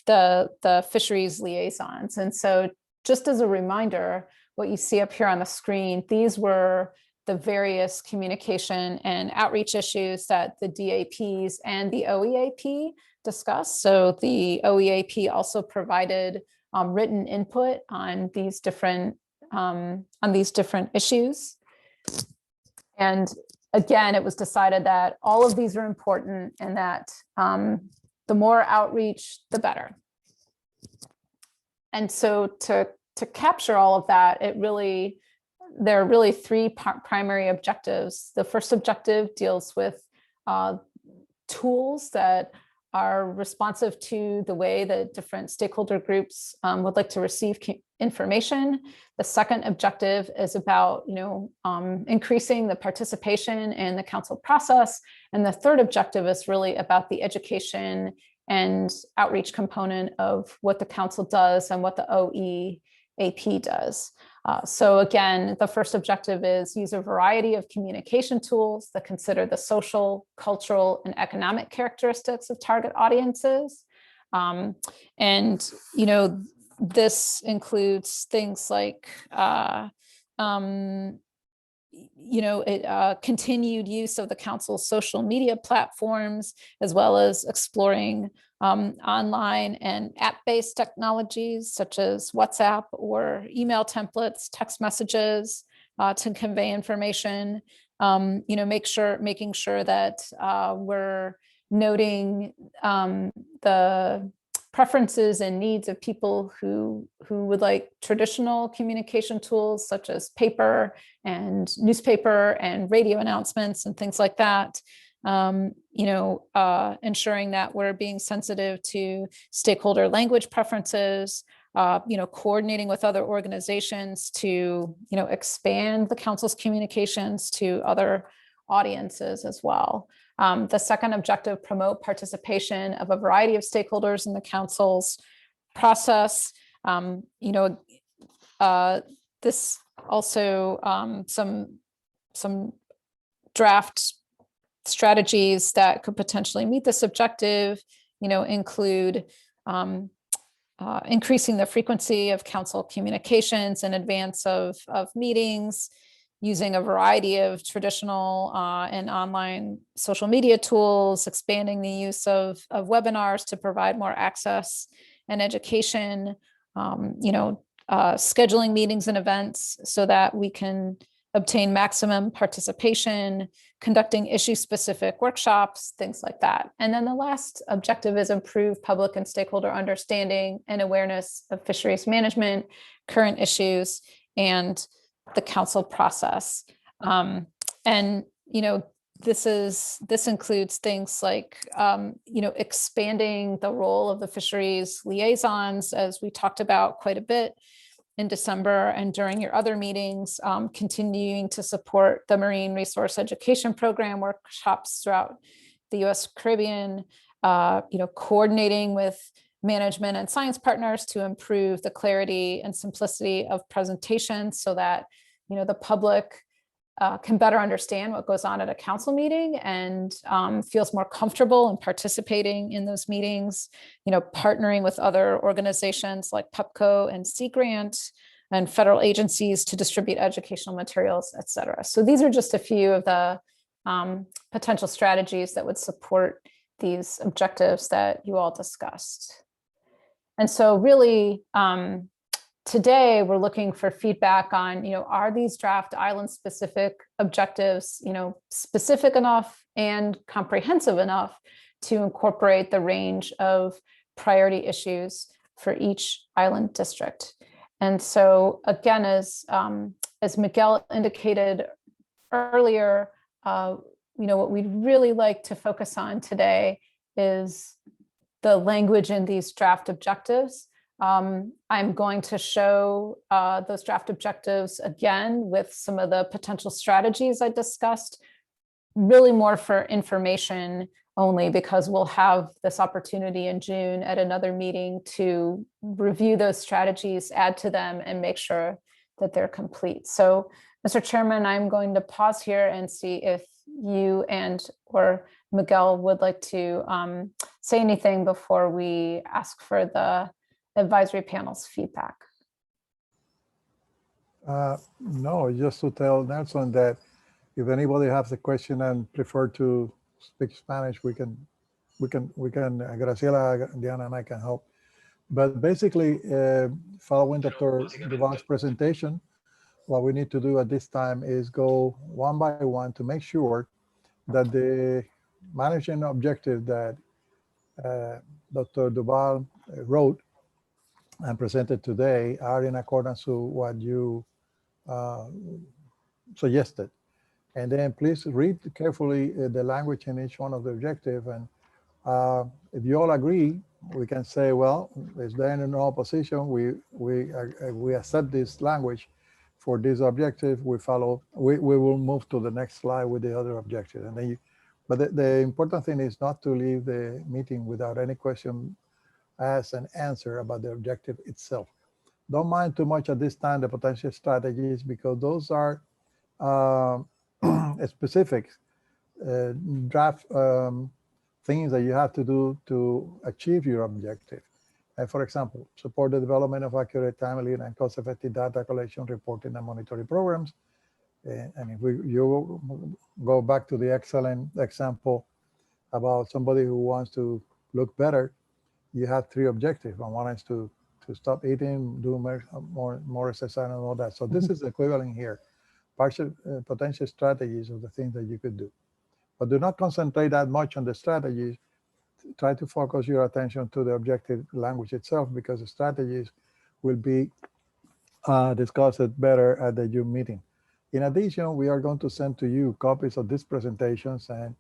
the fisheries liaisons. And so, just as a reminder, what you see up here on the screen, these were the various communication and outreach issues that the DAPs and the OEAP discussed. So the OEAP also provided written input on these different issues. And again, it was decided that all of these are important, and that the more outreach, the better. And so to capture all of that, it really there are really three primary objectives. The first objective deals with tools that are responsive to the way that different stakeholder groups would like to receive information. The second objective is about increasing the participation in the council process. And the third objective is really about the education and outreach component of what the council does and what the OEAP does. So again, the first objective is use a variety of communication tools that consider the social, cultural, and economic characteristics of target audiences. This includes things like continued use of the council's social media platforms, as well as exploring online and app-based technologies such as WhatsApp or email templates, text messages to convey information. Making sure that we're noting the preferences and needs of people who would like traditional communication tools such as paper and newspaper and radio announcements and things like that. Ensuring that we're being sensitive to stakeholder language preferences, coordinating with other organizations to, expand the council's communications to other audiences as well. The second objective, promote participation of a variety of stakeholders in the council's process. This also some draft strategies that could potentially meet this objective, include increasing the frequency of council communications in advance of meetings, using a variety of traditional and online social media tools, expanding the use of webinars to provide more access and education, scheduling meetings and events so that we can obtain maximum participation, conducting issue-specific workshops, things like that. And then the last objective is improve public and stakeholder understanding and awareness of fisheries management, current issues, and the council process. This includes things like, expanding the role of the fisheries liaisons, as we talked about quite a bit in December and during your other meetings, continuing to support the Marine Resource Education Program workshops throughout the U.S. Caribbean, coordinating with management and science partners to improve the clarity and simplicity of presentations so that, the public can better understand what goes on at a council meeting and feels more comfortable in participating in those meetings, partnering with other organizations like PEPCO and Sea Grant and federal agencies to distribute educational materials, et cetera. So these are just a few of the potential strategies that would support these objectives that you all discussed. And so really, today, we're looking for feedback on, are these draft island-specific objectives, specific enough and comprehensive enough to incorporate the range of priority issues for each island district? And so, again, as Miguel indicated earlier, what we'd really like to focus on today is the language in these draft objectives. I'm going to show those draft objectives again with some of the potential strategies I discussed, really more for information only, because we'll have this opportunity in June at another meeting to review those strategies, add to them, and make sure that they're complete. So, Mr. Chairman, I'm going to pause here and see if you or Miguel would like to say anything before we ask for the advisory panel's feedback. No, just to tell Nelson that if anybody has a question and prefer to speak Spanish, we can, Graciela, Diana, and I can help. But basically, following Dr. Duval's presentation, what we need to do at this time is go one by one to make sure that the management objective that Dr. Duval wrote and presented today are in accordance with what you suggested. And then please read carefully the language in each one of the objective. And if you all agree, we can say, well, is there no opposition? We accept this language for this objective. We will move to the next slide with the other objective. And then but the important thing is not to leave the meeting without any question asked and answer about the objective itself. Don't mind too much at this time the potential strategies, because those are specific draft things that you have to do to achieve your objective. And for example, support the development of accurate, timely, and cost-effective data collection, reporting, and monitoring programs. And if you go back to the excellent example about somebody who wants to look better, you have 3 objectives. And one is to stop eating, do more exercise, and all that. So this is equivalent here. Partial potential strategies of the things that you could do. But do not concentrate that much on the strategies. Try to focus your attention to the objective language itself, because the strategies will be discussed better at the Zoom meeting. In addition, we are going to send to you copies of these presentations, and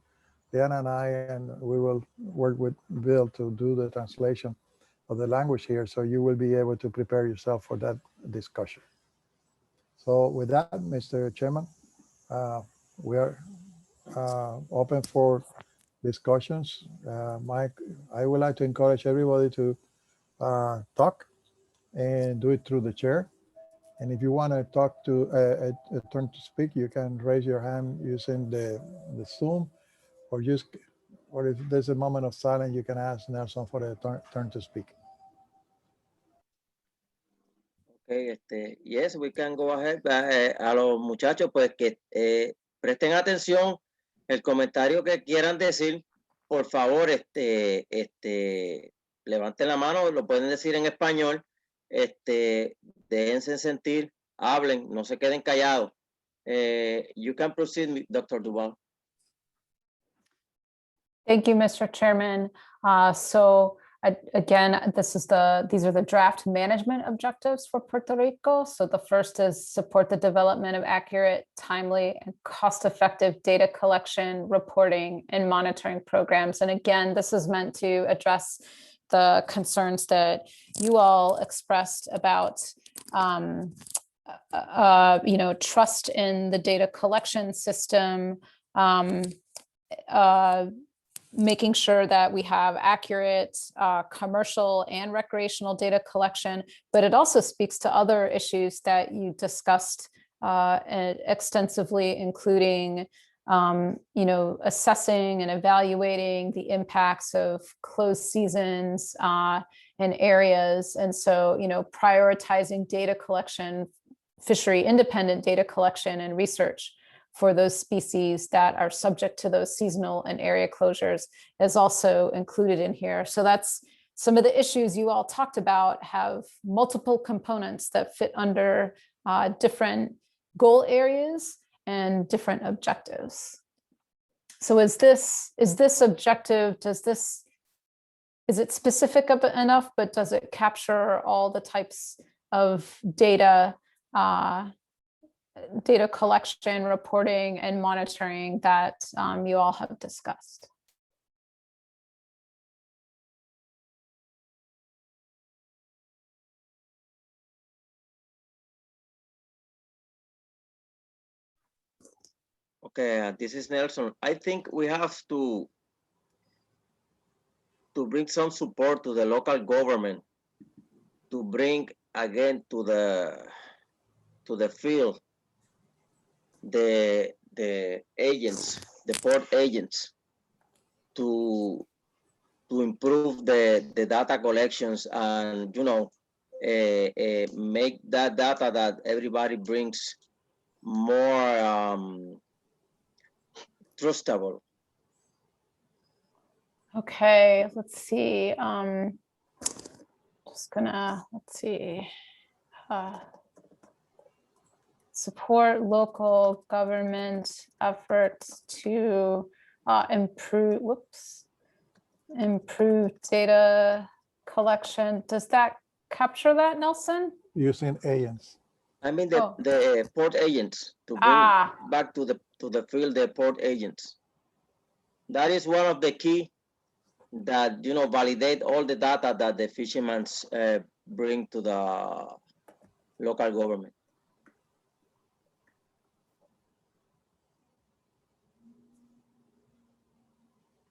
Diana and I, we will work with Bill to do the translation of the language here, so you will be able to prepare yourself for that discussion. So with that, Mr. Chairman, we are open for discussions. Mike, I would like to encourage everybody to talk and do it through the chair. And if you want to talk to a turn to speak, you can raise your hand using the Zoom, or if there's a moment of silence, you can ask Nelson for a turn to speak. Okay, yes, we can go ahead. A los muchachos, pues que presten atención, el comentario que quieran decir, por favor, levanten la mano, lo pueden decir en español, déjense sentir, hablen, no se queden callados. You can proceed, Dr. Duval. Thank you, Mr. Chairman. Again, these are the draft management objectives for Puerto Rico. So the first is support the development of accurate, timely, and cost-effective data collection, reporting, and monitoring programs. And again, this is meant to address the concerns that you all expressed about trust in the data collection system, making sure that we have accurate commercial and recreational data collection, but it also speaks to other issues that you discussed extensively, including assessing and evaluating the impacts of closed seasons in areas. And so, prioritizing data collection, fishery independent data collection and research for those species that are subject to those seasonal and area closures is also included in here. So that's some of the issues you all talked about have multiple components that fit under different goal areas and different objectives. So is this objective, is it specific enough, but does it capture all the types of data collection, reporting, and monitoring that you all have discussed? Okay, this is Nelson. I think we have to bring some support to the local government, to bring again to the field the agents, the port agents, to improve the data collections and make that data that everybody brings more trustable. Okay, let's see. Let's see. Support local government efforts to improve data collection. Does that capture that, Nelson? Using agents. I mean Oh. the port agents to bring back to the field the port agents. That is one of the key that validate all the data that the fishermen bring to the local government.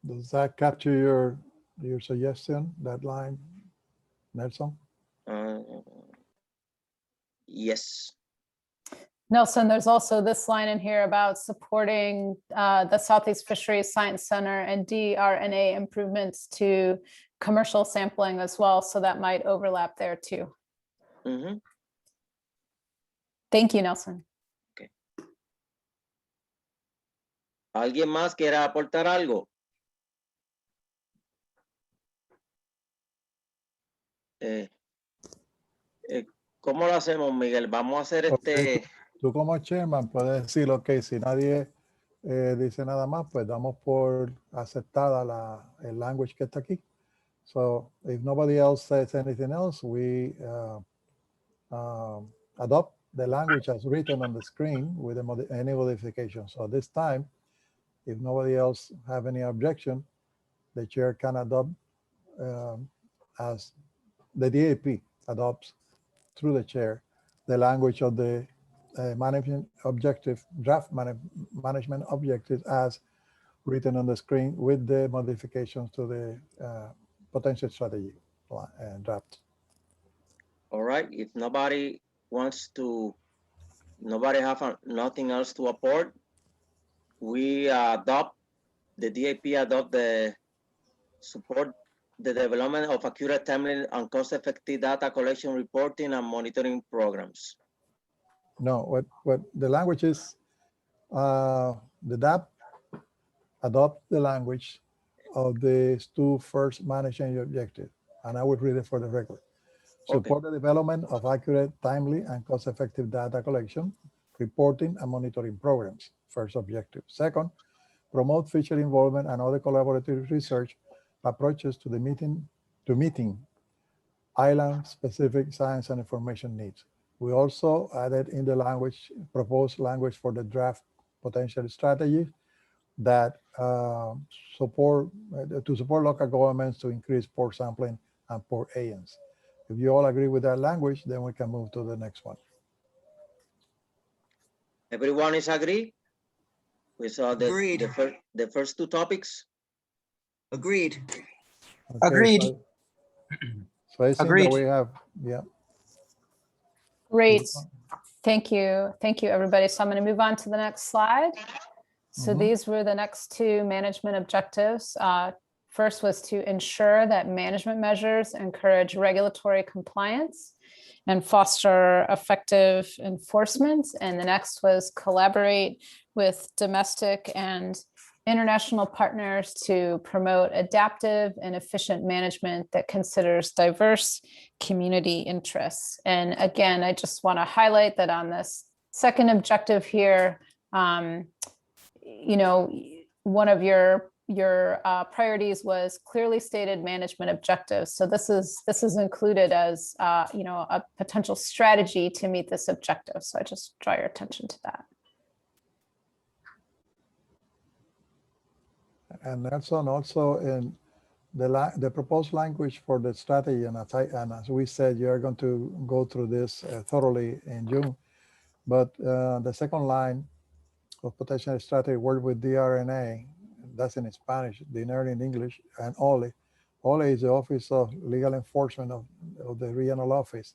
Does that capture your suggestion, that line, Nelson? Yes. Nelson, there's also this line in here about supporting the Southeast Fisheries Science Center and DRNA improvements to commercial sampling as well. So that might overlap there too. Mm-hmm. Thank you, Nelson. Okay. ¿Alguien más quiera aportar algo? ¿Cómo lo hacemos, Miguel? Vamos a hacer Okay. Tú como chairman puedes decir, ok, si nadie dice nada más, pues damos por aceptada el language que está aquí. So if nobody else says anything else, we adopt the language as written on the screen with any modification. So this time, if nobody else have any objection, the chair can adopt as the DAP adopts through the chair the language of the management objective, draft management objectives as written on the screen with the modifications to the potential strategy draft. All right. If nobody wants to, nobody have nothing else to report, we adopt, the DAP adopt the support the development of accurate, timely, and cost-effective data collection, reporting, and monitoring programs. No, what the language is, the DAP adopt the language of the two first management objectives, and I would read it for the record. Support the development of accurate, timely, and cost-effective data collection, reporting, and monitoring programs, first objective. Second, promote fishery involvement and other collaborative research approaches to meeting island-specific science and information needs. We also added in the language, proposed language for the draft potential strategy that support local governments to increase port sampling and port agents. If you all agree with that language, then we can move to the next one. Everyone is agree with the first two topics? Agreed. Okay, Agreed. So I think that we have, yeah. Great. Thank you. Thank you, everybody. So I'm going to move on to the next slide. So these were the next two management objectives. First was to ensure that management measures encourage regulatory compliance and foster effective enforcement. And the next was collaborate with domestic and international partners to promote adaptive and efficient management that considers diverse community interests. And again, I just want to highlight that on this second objective here, you know, one of your priorities was clearly stated management objectives. So this is included as you know, a potential strategy to meet this objective. So I just draw your attention to that. And that's also in the proposed language for the strategy. And as we said, you're going to go through this thoroughly in June. But the second line of potential strategy work with DRNA, that's in Spanish, DNR in English, and OLE. OLE is the Office of Legal Enforcement of the regional office.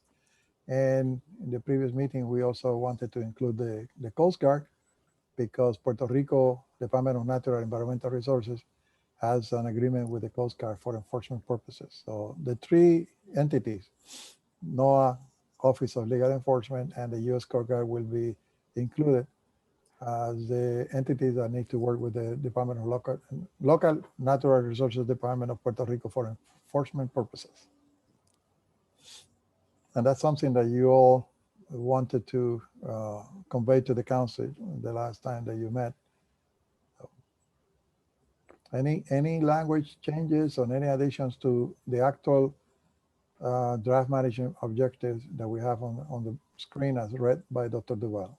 And in the previous meeting, we also wanted to include the Coast Guard, because Puerto Rico Department of Natural and Environmental Resources has an agreement with the Coast Guard for enforcement purposes. So the three entities, NOAA, Office of Legal Enforcement, and the U.S. Coast Guard will be included as the entities that need to work with the Department of Local Natural Resources Department of Puerto Rico for enforcement purposes. And that's something that you all wanted to convey to the council the last time that you met. Any language changes or any additions to the actual draft management objectives that we have on the screen as read by Dr. Duval.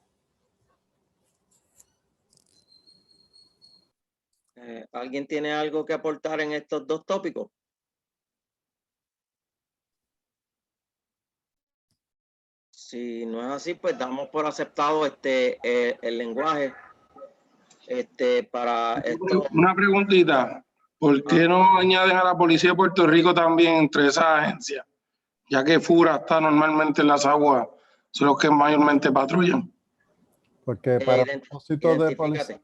¿Alguien tiene algo que aportar en estos dos tópicos? Si no es así, pues damos por aceptado el lenguaje para esto. Una preguntita. ¿Por qué no añades a la Policía de Puerto Rico también entre esas agencias? Ya que FURA está normalmente en las aguas, son los que mayormente patrullan. Porque para propósito de policía,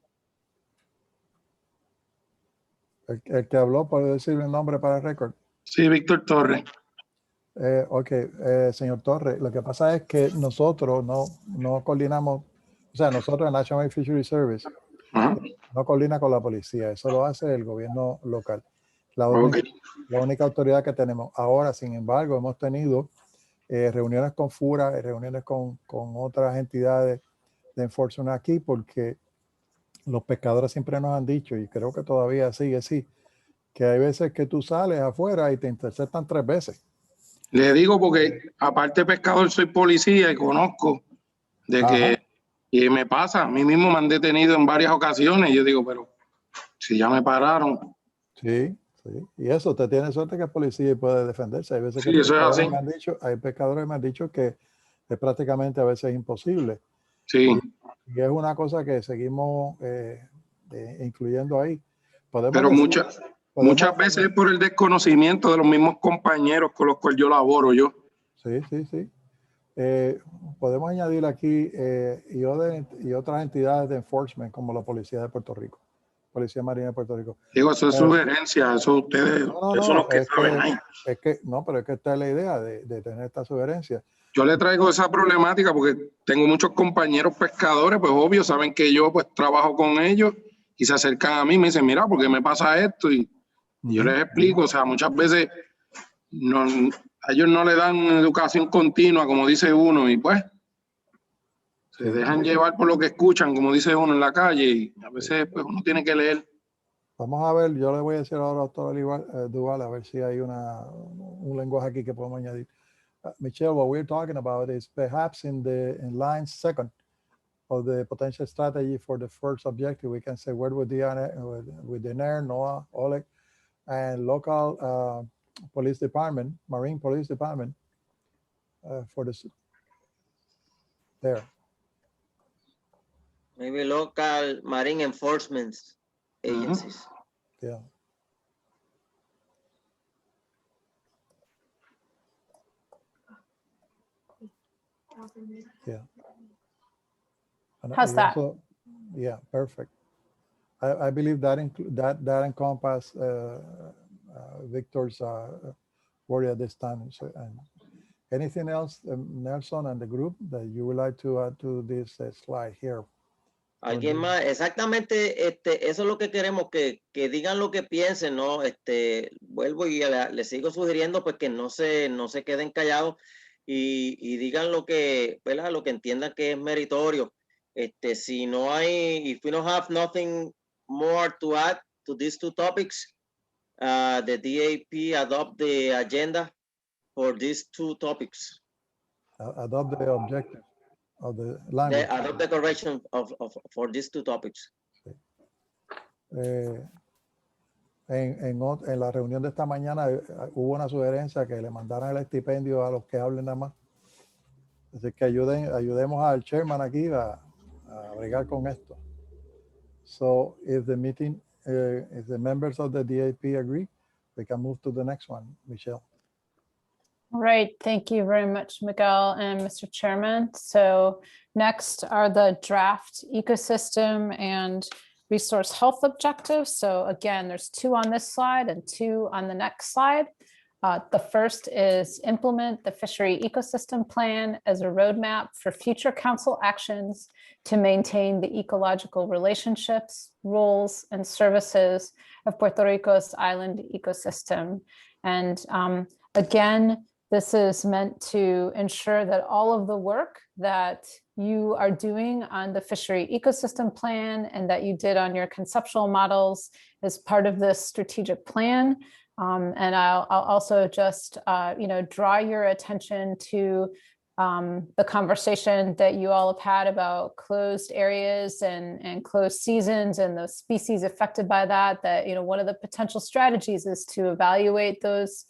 el que habló, ¿puede decir el nombre para el récord? Sí, Víctor Torres. Señor Torres, lo que pasa es que nosotros no coordinamos, o sea, nosotros en National Marine Fisheries Service no coordina con la policía, eso lo hace el gobierno local. La única autoridad que tenemos. Ahora, sin embargo, hemos tenido reuniones con FURA, reuniones con otras entidades de enforcement aquí, porque los pescadores siempre nos han dicho, y creo que todavía sigue así, que hay veces que tú sales afuera y te interceptan 3 veces. Le digo porque, aparte de pescador, soy policía y conozco de que, y me pasa, a mí mismo me han detenido en varias ocasiones, y yo digo, pero si ya me pararon. Sí, y eso, usted tiene suerte que es policía y puede defenderse. Hay veces Sí, que eso es así. hay pescadores que me han dicho que es prácticamente a veces imposible. Sí. Y es una cosa que seguimos incluyendo ahí. Pero muchas veces es por el desconocimiento de los mismos compañeros con los cuales yo laboro yo. Sí. Podemos añadir aquí y otras entidades de enforcement como la Policía de Puerto Rico, Policía Marina de Puerto Rico. Digo, eso es sugerencia, eso ustedes, eso son los que saben ahí. Pero es que esta es la idea de tener esta sugerencia. Yo le traigo esa problemática porque tengo muchos compañeros pescadores, pues obvio, saben que yo pues trabajo con ellos y se acercan a mí y me dicen, mira, ¿por qué me pasa esto? Y yo les explico, o sea, muchas veces a ellos no le dan educación continua, como dice uno, y pues se dejan llevar por lo que escuchan, como dice uno en la calle, y a veces pues uno tiene que leer. Vamos a ver, yo le voy a decir ahora a doctor Duval, a ver si hay un lenguaje aquí que podemos añadir. Michelle, what we're talking about is perhaps in line 2 of the potential strategy for the first objective, we can say where would with the NAIR, NOAA, OLEC, and local police department, Marine Police Department, for this there. Maybe local marine enforcement agencies. Yeah. Yeah. How's that? Yeah, perfect. I believe that that encompasses Victor's worry at this time. So, and anything else, Nelson and the group, that you would like to add to this slide here? ¿Alguien más? Exactamente, eso es lo que queremos, que digan lo que piensen, ¿no? Vuelvo y le sigo sugiriendo pues que no se queden callados y digan lo que, ¿verdad? Lo que entiendan que es meritorio. Si no hay, if we don't have nothing more to add to these 2 topics, the DAP adopt the agenda for these 2 topics. Adopt the objective of the language. Adopt the correction for these 2 topics. En la reunión de esta mañana hubo una sugerencia que le mandaran el estipendio a los que hablen nada más. Así que ayudemos al chairman aquí a bregar con esto. So if the meeting, if the members of the DAP agree, we can move to the next one, Michelle. All right, thank you very much, Miguel and Mr. Chairman. So next are the draft ecosystem and resource health objectives. So again, there's 2 on this slide and 2 on the next slide. The first is implement the fishery ecosystem plan as a roadmap for future council actions to maintain the ecological relationships, roles, and services of Puerto Rico's island ecosystem. And again, this is meant to ensure that all of the work that you are doing on the fishery ecosystem plan and that you did on your conceptual models as part of this strategic plan And I'll also just, draw your attention to the conversation that you all have had about closed areas and closed seasons and the species affected by that, one of the potential strategies is to evaluate those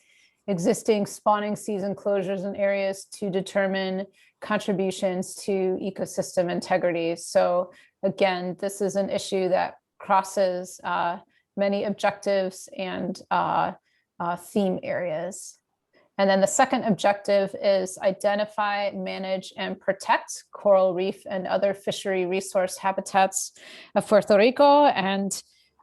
existing spawning season closures and areas to determine contributions to ecosystem integrity. So again, this is an issue that crosses many objectives and theme areas. And then the second objective is identify, manage, and protect coral reef and other fishery resource habitats of Puerto Rico. And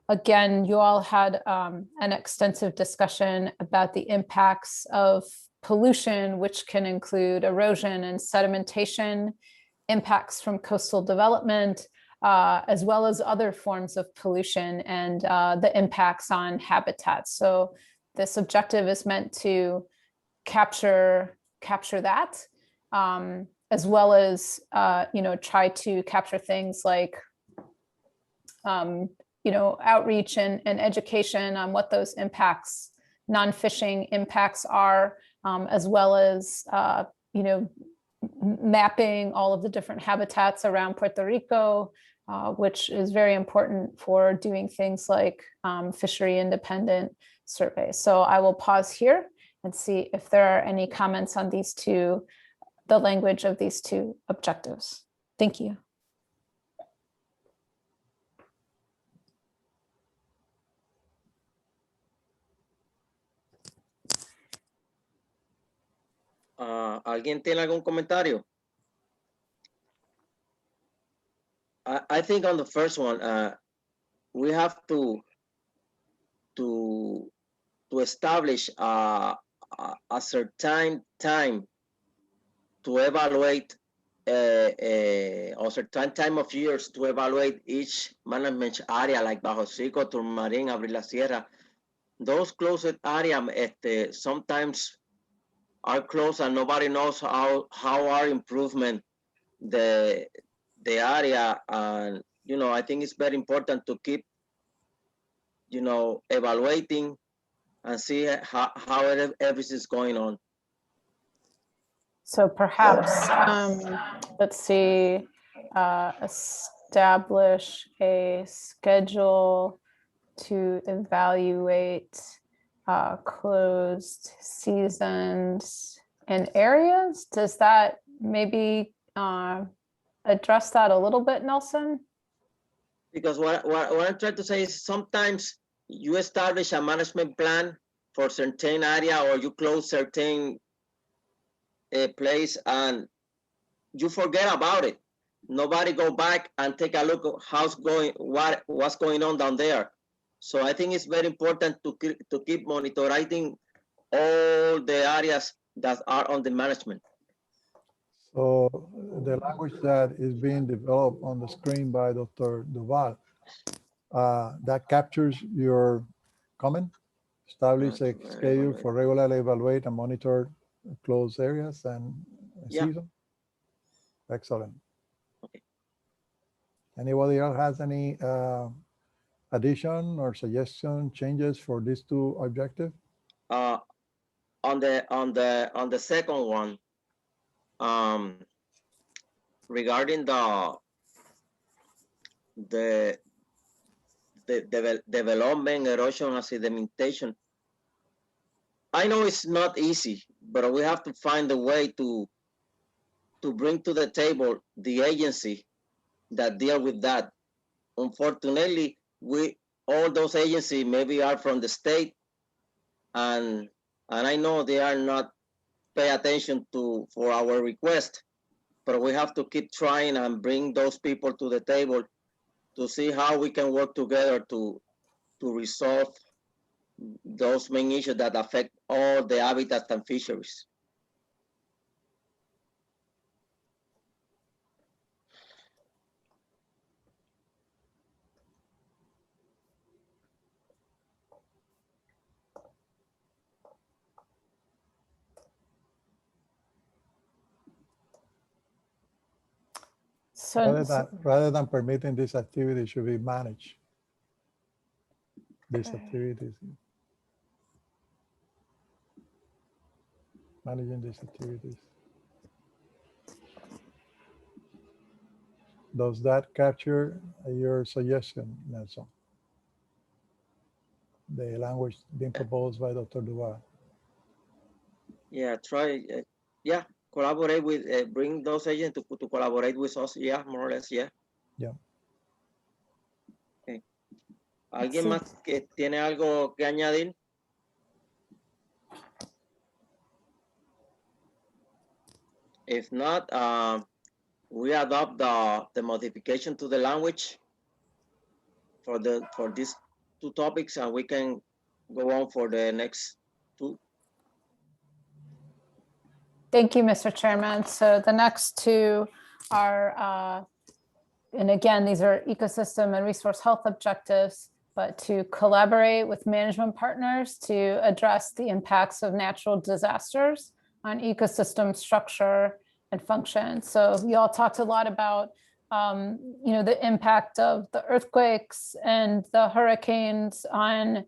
again, you all had an extensive discussion about the impacts of pollution, which can include erosion and sedimentation, impacts from coastal development, as well as other forms of pollution and the impacts on habitats. So this objective is meant to capture that, as well as try to capture things like outreach and education on what those impacts, non-fishing impacts are, as well as mapping all of the different habitats around Puerto Rico, which is very important for doing things like fishery independent surveys. So I will pause here and see if there are any comments on the language of these two objectives. Thank you. ¿Alguien tiene algún comentario? I think on the first one, we have to establish a certain time to evaluate a certain time of years to evaluate each management area, like Bajo Chico, Turmarín, Abril La Sierra. Those closed areas sometimes are closed and nobody knows how our improvement the area. And I think it's very important to keep evaluating and see how everything is going on. So perhaps, let's see, establish a schedule to evaluate closed seasons and areas. Does that maybe address that a little bit, Nelson? Because what I'm trying to say is sometimes you establish a management plan for certain area, or you close certain place and you forget about it. Nobody go back and take a look at what's going on down there. So I think it's very important to keep monitoring all the areas that are on the management. So the language that is being developed on the screen by Dr. Duval, that captures your comment. Establish a schedule for regularly evaluate and monitor closed areas and season. Excellent. Okay. Anybody else has any addition or suggestion changes for these two objectives? On the second one, regarding the development, erosion, and sedimentation, I know it's not easy, but we have to find a way to bring to the table the agency that deal with that. Unfortunately, all those agencies maybe are from the state, and I know they are not pay attention for our request, but we have to keep trying and bring those people to the table to see how we can work together to resolve those main issues that affect all the habitats and fisheries. So Rather than permitting this activity, should be managed. These activities. managing these activities. Does that capture your suggestion, Nelson? The language being proposed by Dr. Duval. Yeah, try. Yeah, collaborate with, bring those agents to collaborate with us. Yeah, more or less. Yeah. Yeah. Okay. ¿Alguien más que tiene algo que añadir? If not, we adopt the modification to the language for these two topics, and we can go on for the next two. Thank you, Mr. Chairman. So the next two are, and again, these are ecosystem and resource health objectives, but to collaborate with management partners to address the impacts of natural disasters on ecosystem structure and function. So you all talked a lot about, the impact of the earthquakes and the hurricanes on,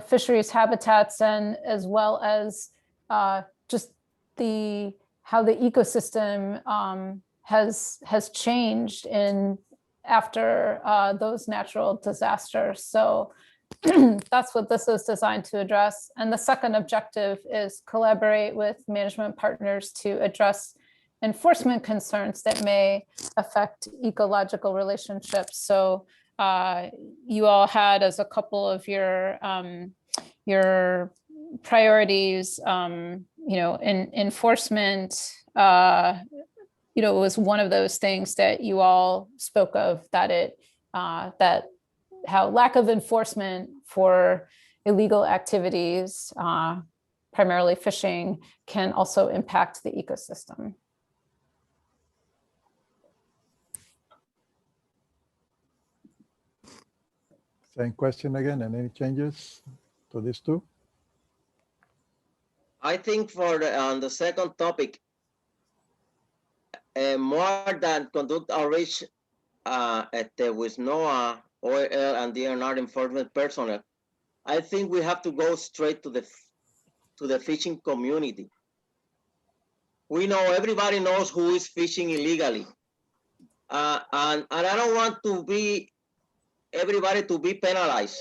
fisheries habitats, and as well as just how the ecosystem has changed after those natural disasters. So that's what this is designed to address. And the second objective is collaborate with management partners to address enforcement concerns that may affect ecological relationships. So you all had as a couple of your priorities, enforcement, was one of those things that you all spoke of, that how lack of enforcement for illegal activities, primarily fishing, can also impact the ecosystem. Same question again, and any changes to these two? I think for on the second topic, more than conduct outreach with NOAA, OL, and DNR enforcement personnel, I think we have to go straight to the fishing community. We know, everybody knows who is fishing illegally, and I don't want everybody to be penalized.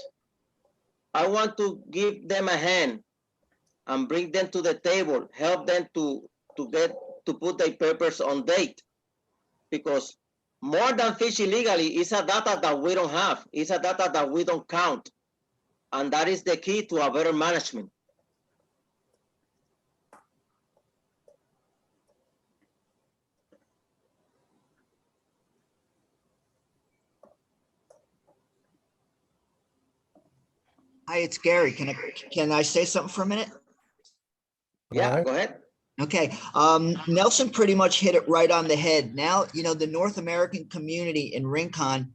I want to give them a hand and bring them to the table, help them to put their papers on date, because more than fish illegally is a data that we don't have. It's a data that we don't count, and that is the key to a better management. Hi, it's Gary. Can I say something for a minute? Yeah, go ahead. Okay, Nelson pretty much hit it right on the head. Now, the North American community in Rincon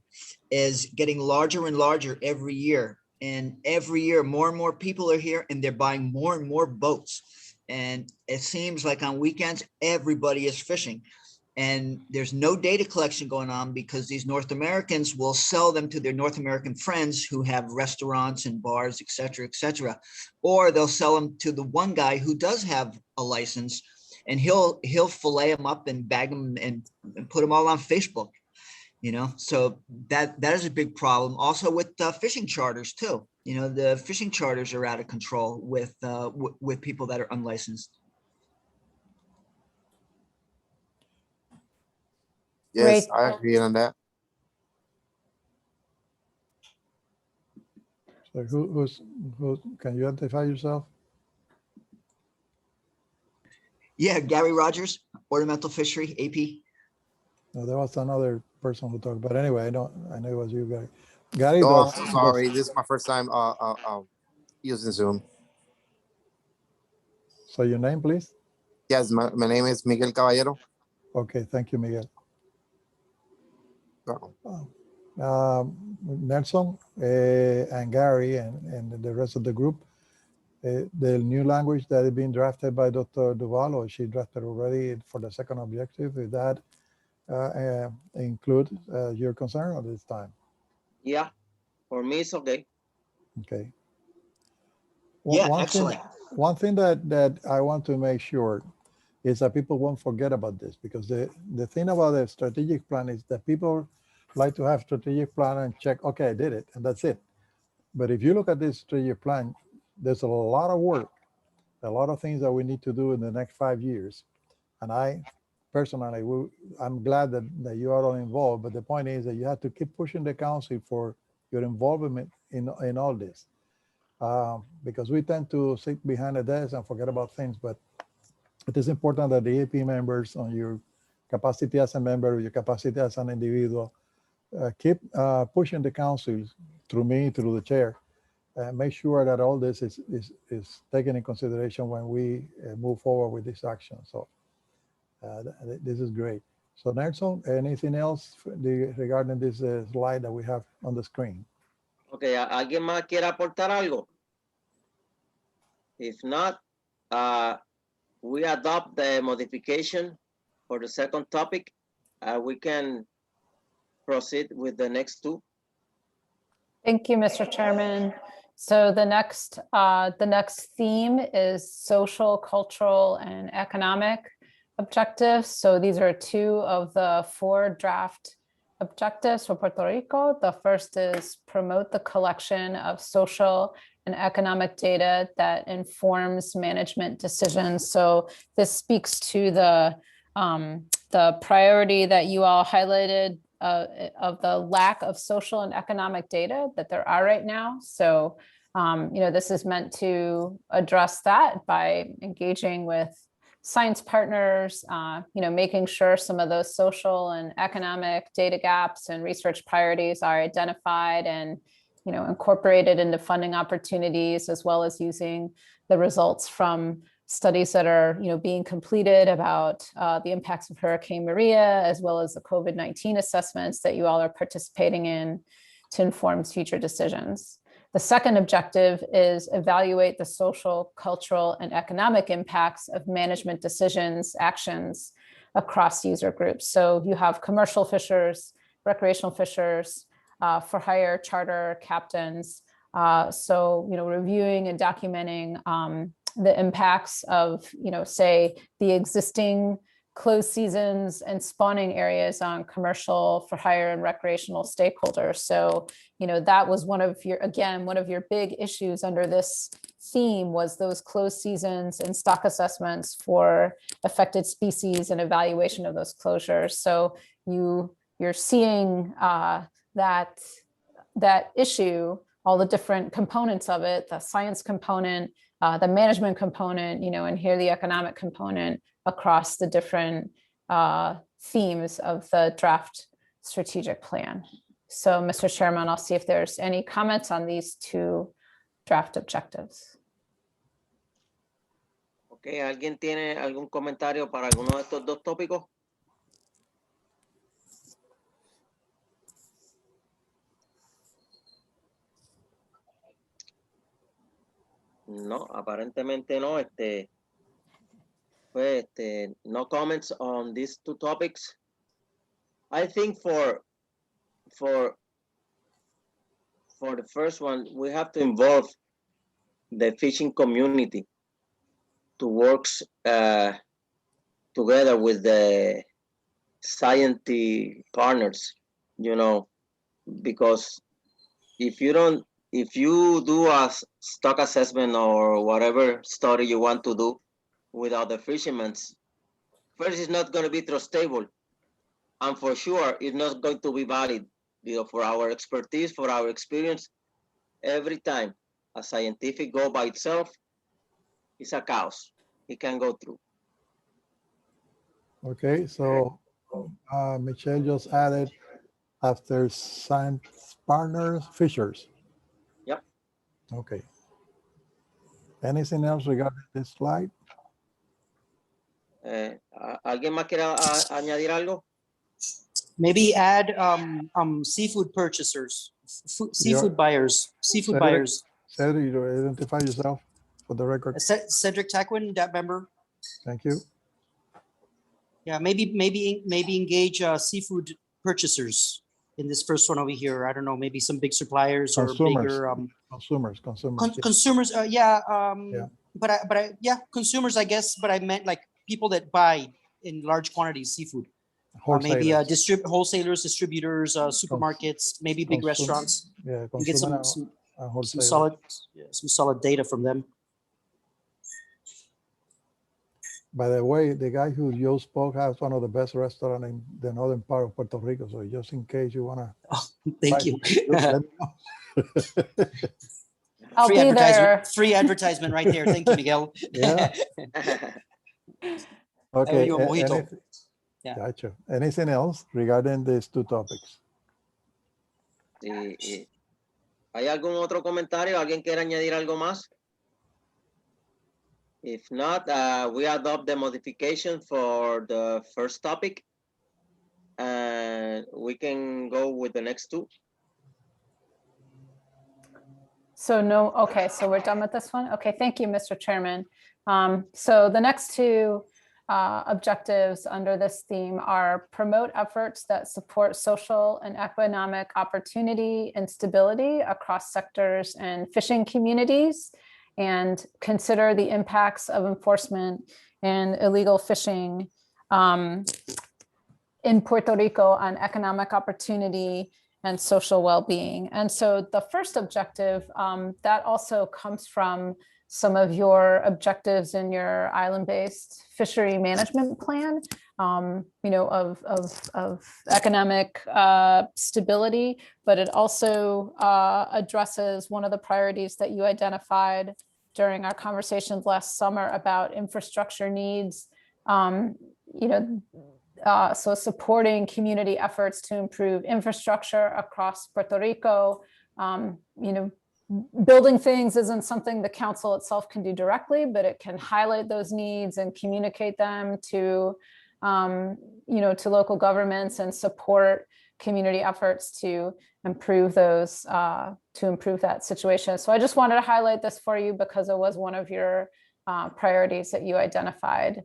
is getting larger and larger every year. And every year, more and more people are here, and they're buying more and more boats. And it seems like on weekends, everybody is fishing. And there's no data collection going on because these North Americans will sell them to their North American friends who have restaurants and bars, et cetera, or they'll sell them to the one guy who does have a license, and he'll fillet them up and bag them and put them all on Facebook. So that is a big problem. Also with fishing charters too. The fishing charters are out of control with people that are unlicensed. Yes, Great. I agree on that. So who can you identify yourself? Yeah, Gary Rogers, Ornamental Fishery, AP. No, there was another person who talked, but anyway, I know it was you, Gary. Gary, Oh, I'm so sorry. This is my first time using Zoom. So your name, please? Yes, my name is Miguel Caballero. Okay, thank you, Miguel. Oh. Nelson and Gary and the rest of the group, the new language that is being drafted by Dr. Duval, or she drafted already for the second objective, is that include your concern at this time? Yeah, for me it's okay. Okay. Yeah, excellent. one thing that I want to make sure is that people won't forget about this, because the thing about the strategic plan is that people like to have strategic plan and check, okay, I did it, and that's it. But if you look at this strategic plan, there's a lot of work, a lot of things that we need to do in the next 5 years. And I personally, I'm glad that you are all involved, but the point is that you have to keep pushing the council for your involvement in all this. Because we tend to sit behind a desk and forget about things, but it is important that the AP members, on your capacity as a member, your capacity as an individual, keep pushing the council through me, through the chair, and make sure that all this is taken in consideration when we move forward with this action. So this is great. So Nelson, anything else regarding this slide that we have on the screen? Okay, ¿alguien más quiere aportar algo? If not, we adopt the modification for the second topic. We can proceed with the next two. Thank you, Mr. Chairman. So the next theme is social, cultural, and economic objectives. So these are 2 of the 4 draft objectives for Puerto Rico. The first is promote the collection of social and economic data that informs management decisions. So this speaks to the priority that you all highlighted of the lack of social and economic data that there are right now. So, this is meant to address that by engaging with science partners, making sure some of those social and economic data gaps and research priorities are identified and, incorporated into funding opportunities, as well as using the results from studies that are being completed about the impacts of Hurricane Maria, as well as the COVID-19 assessments that you all are participating in to inform future decisions. The second objective is evaluate the social, cultural, and economic impacts of management decisions, actions across user groups. So you have commercial fishers, recreational fishers, for hire charter captains. So, reviewing and documenting the impacts of, say, the existing closed seasons and spawning areas on commercial, for hire, and recreational stakeholders. So, that was one of your big issues under this theme, was those closed seasons and stock assessments for affected species and evaluation of those closures. So you're seeing that issue, all the different components of it, the science component, the management component, and here the economic component across the different themes of the draft strategic plan. So, Mr. Chairman, I'll see if there's any comments on these 2 draft objectives. Okay, ¿alguien tiene algún comentario para alguno de estos 2 tópicos? No, aparentemente no. No comments on these 2 topics. I think for the first one, we have to involve the fishing community to work together with the scientific partners, because if you do a stock assessment or whatever study you want to do without the fishermen, first, it's not going to be trustable. And for sure, it's not going to be valid, for our expertise, for our experience. Every time a scientific go by itself, it's a chaos. It can go through. Okay, so Michelle just added after science partners, fishers. Yep. Okay. Anything else regarding this slide? ¿Alguien más quiere añadir algo? Maybe add seafood purchasers, seafood buyers. Cedric, you identify yourself for the record. Cedric Taquin, that member. Thank you. Yeah, maybe engage seafood purchasers in this first one over here. I don't know, maybe some big suppliers or bigger consumers. consumers. yeah, consumers, I guess, but I meant like people that buy in large quantities seafood. Maybe wholesalers, distributors, supermarkets, maybe big restaurants. Yeah, You get some solid data from them. By the way, the guy who you spoke has one of the best restaurants in the northern part of Puerto Rico. So just in case you wanna, thank you. I'll be there. Free advertisement right there. Thank you, Miguel. Yeah. Okay. You a mojito. Yeah. Gotcha. Anything else regarding these two topics? Sí. ¿Hay algún otro comentario? ¿Alguien quiere añadir algo más? If not, we adopt the modification for the first topic, and we can go with the next two. So no, okay, so we're done with this one. Okay, thank you, Mr. Chairman. So the next two objectives under this theme are promote efforts that support social and economic opportunity and stability across sectors and fishing communities, and consider the impacts of enforcement and illegal fishing in Puerto Rico on economic opportunity and social well-being. And so the first objective, that also comes from some of your objectives in your island-based fishery management plan, of economic stability, but it also addresses one of the priorities that you identified during our conversations last summer about infrastructure needs, so supporting community efforts to improve infrastructure across Puerto Rico. Building things isn't something the council itself can do directly, but it can highlight those needs and communicate them to, to local governments and support community efforts to improve those, to improve that situation. So I just wanted to highlight this for you because it was one of your priorities that you identified.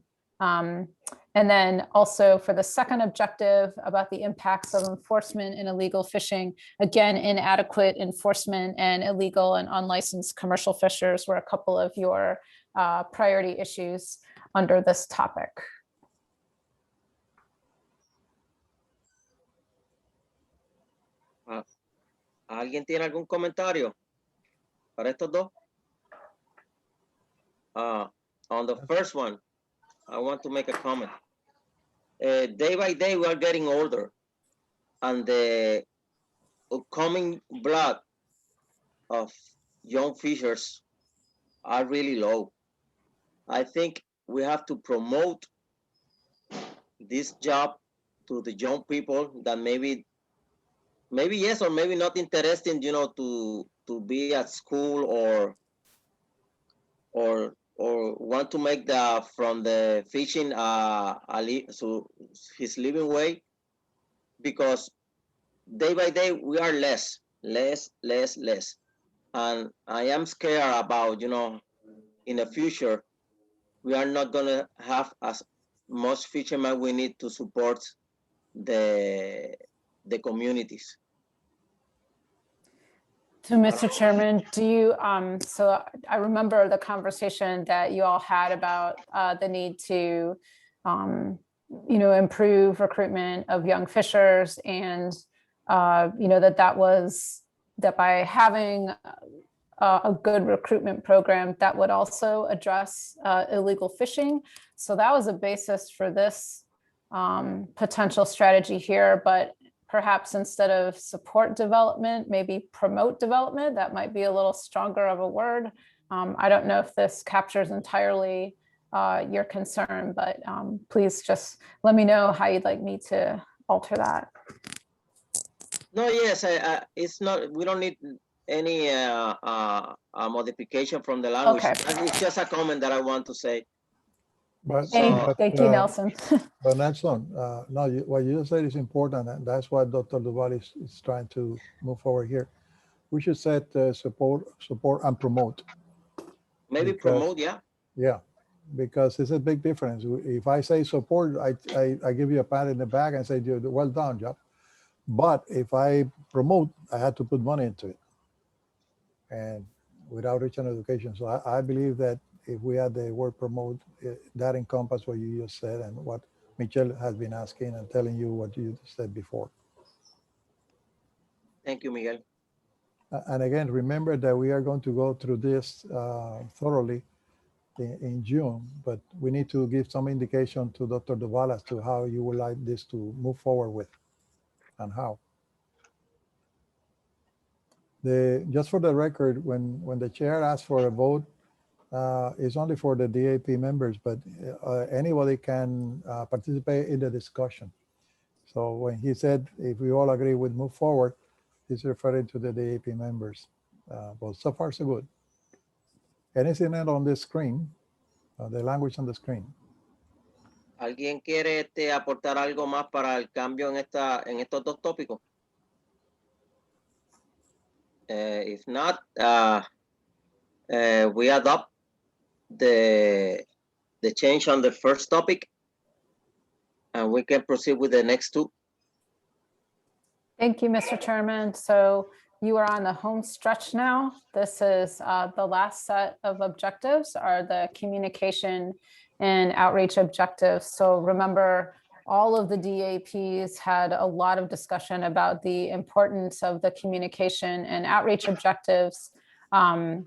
And then also for the second objective about the impacts of enforcement in illegal fishing, again, inadequate enforcement and illegal and unlicensed commercial fishers were a couple of your priority issues under this topic. ¿Alguien tiene algún comentario para estos dos? On the first one, I want to make a comment. Day by day, we are getting older, and the upcoming blood of young fishers are really low. I think we have to promote this job to the young people that maybe yes or maybe not interested, to be at school or want to make from the fishing so his living way, because day by day we are less, and I am scared about, in the future we are not gonna have as much fishermen we need to support the communities. So, Mr. Chairman, do you, so I remember the conversation that you all had about the need to, improve recruitment of young fishers, and, that by having a good recruitment program that would also address illegal fishing. So that was a basis for this potential strategy here, but perhaps instead of support development, maybe promote development. That might be a little stronger of a word. I don't know if this captures entirely your concern, but please just let me know how you'd like me to alter that. No, yes, it's not, we don't need any modification from the language. Okay. It's just a comment that I want to say. But, thank you, Nelson. But Nelson, no, what you said is important, and that's what Dr. Duval is trying to move forward here. We should set support and promote. Maybe promote, yeah. Yeah, because it's a big difference. If I say support, I give you a pat in the back and say, well done, job. But if I promote, I had to put money into it, and without reaching education. So I believe that if we add the word promote, that encompasses what you just said and what Michelle has been asking and telling you what you said before. Thank you, Miguel. And again, remember that we are going to go through this thoroughly in June, but we need to give some indication to Dr. Duval as to how you would like this to move forward with and how. Just for the record, when the chair asks for a vote, it's only for the DAP members, but anybody can participate in the discussion. So when he said, if we all agree with move forward, he's referring to the DAP members. But so far, so good. Anything else on this screen, the language on the screen? ¿Alguien quiere aportar algo más para el cambio en estos dos tópicos? If not, we adopt the change on the first topic, and we can proceed with the next two. Thank you, Mr. Chairman. So you are on the home stretch now. This is the last set of objectives are the communication and outreach objectives. So remember, all of the DAPs had a lot of discussion about the importance of the communication and outreach objectives. And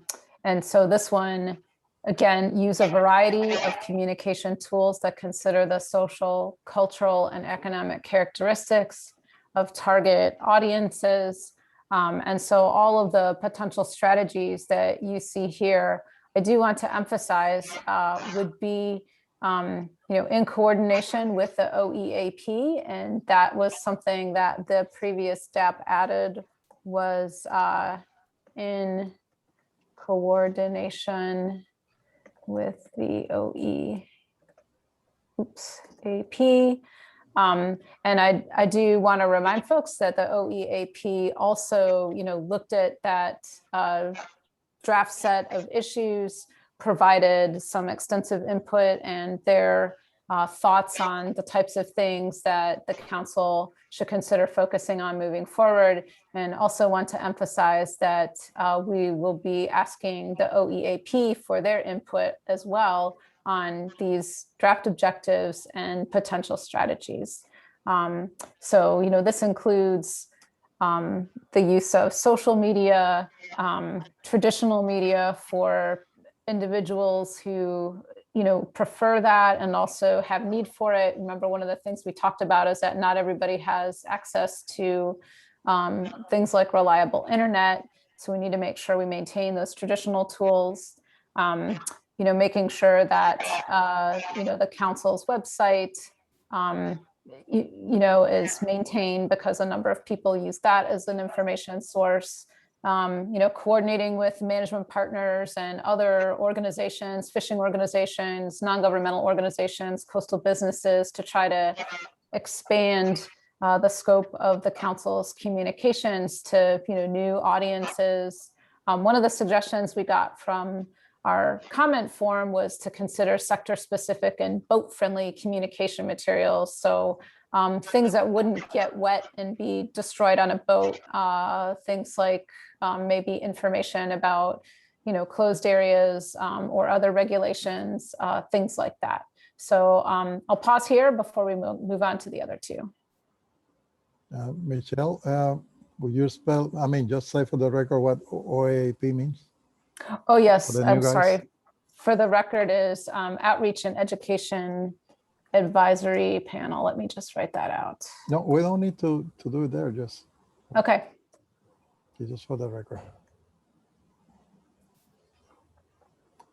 so this one, again, use a variety of communication tools that consider the social, cultural, and economic characteristics of target audiences. And so all of the potential strategies that you see here, I do want to emphasize would be in coordination with the OEAP, and that was something that the previous STAP added was in coordination with the AP. And I do want to remind folks that the OEAP also, looked at that draft set of issues, provided some extensive input and their thoughts on the types of things that the council should consider focusing on moving forward. And also want to emphasize that we will be asking the OEAP for their input as well on these draft objectives and potential strategies. So, this includes the use of social media, traditional media for individuals who, prefer that and also have need for it. Remember, one of the things we talked about is that not everybody has access to things like reliable internet. So we need to make sure we maintain those traditional tools. Making sure that, the council's website, is maintained because a number of people use that as an information source. Coordinating with management partners and other organizations, fishing organizations, non-governmental organizations, coastal businesses to try to expand the scope of the council's communications to new audiences. One of the suggestions we got from our comment form was to consider sector-specific and boat-friendly communication materials. So things that wouldn't get wet and be destroyed on a boat, things like maybe information about, closed areas or other regulations, things like that. So I'll pause here before we move on to the other two. Michelle, would you spell, just say for the record what OAP means? Oh, yes, For the I'm new guys? sorry. For the record is Outreach and Education Advisory Panel. Let me just write that out. No, we don't need to do it there, just Okay. for the record.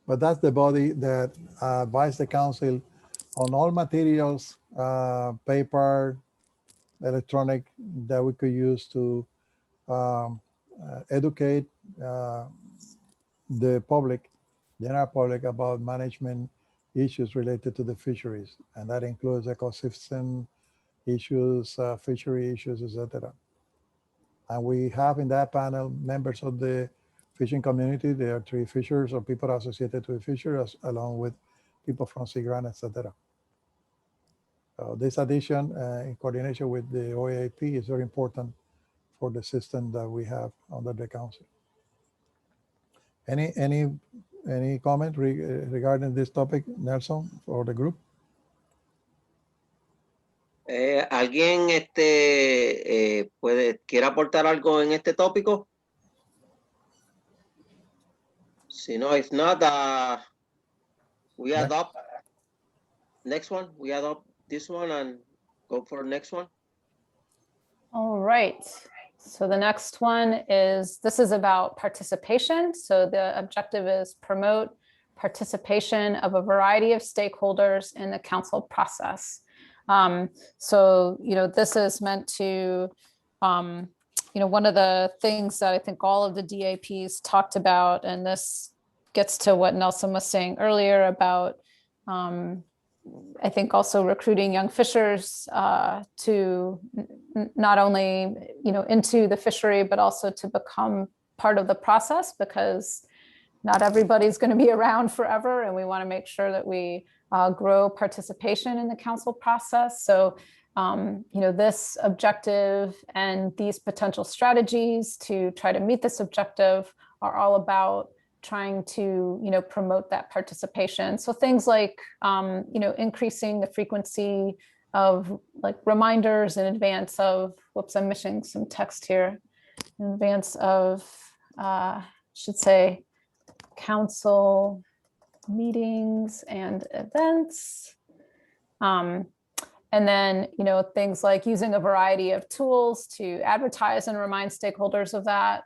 But that's the body that advises the council on all materials, paper, electronic, that we could use to educate the public, general public, about management issues related to the fisheries. And that includes ecosystem issues, fishery issues, etc. And we have in that panel members of the fishing community. There are 3 fishers or people associated with fishers, along with people from Sea Grant, etc. This addition in coordination with the OAP is very important for the system that we have under the council. Any any comment regarding this topic, Nelson, or the group? ¿Alguien quiere aportar algo en este tópico? Si no, if not, we adopt next one. We adopt this one and go for next one. All right. So the next one is, this is about participation. So the objective is promote participation of a variety of stakeholders in the council process. So, this is meant to, one of the things that I think all of the DAPs talked about, and this gets to what Nelson was saying earlier about, I think also recruiting young fishers to not only, into the fishery, but also to become part of the process, because not everybody's going to be around forever. And we want to make sure that we grow participation in the council process. So, this objective and these potential strategies to try to meet this objective are all about trying to, promote that participation. So things like, increasing the frequency of like reminders in advance of, whoops, I'm missing some text here, in advance of, should say, council meetings and events. And then, things like using a variety of tools to advertise and remind stakeholders of that.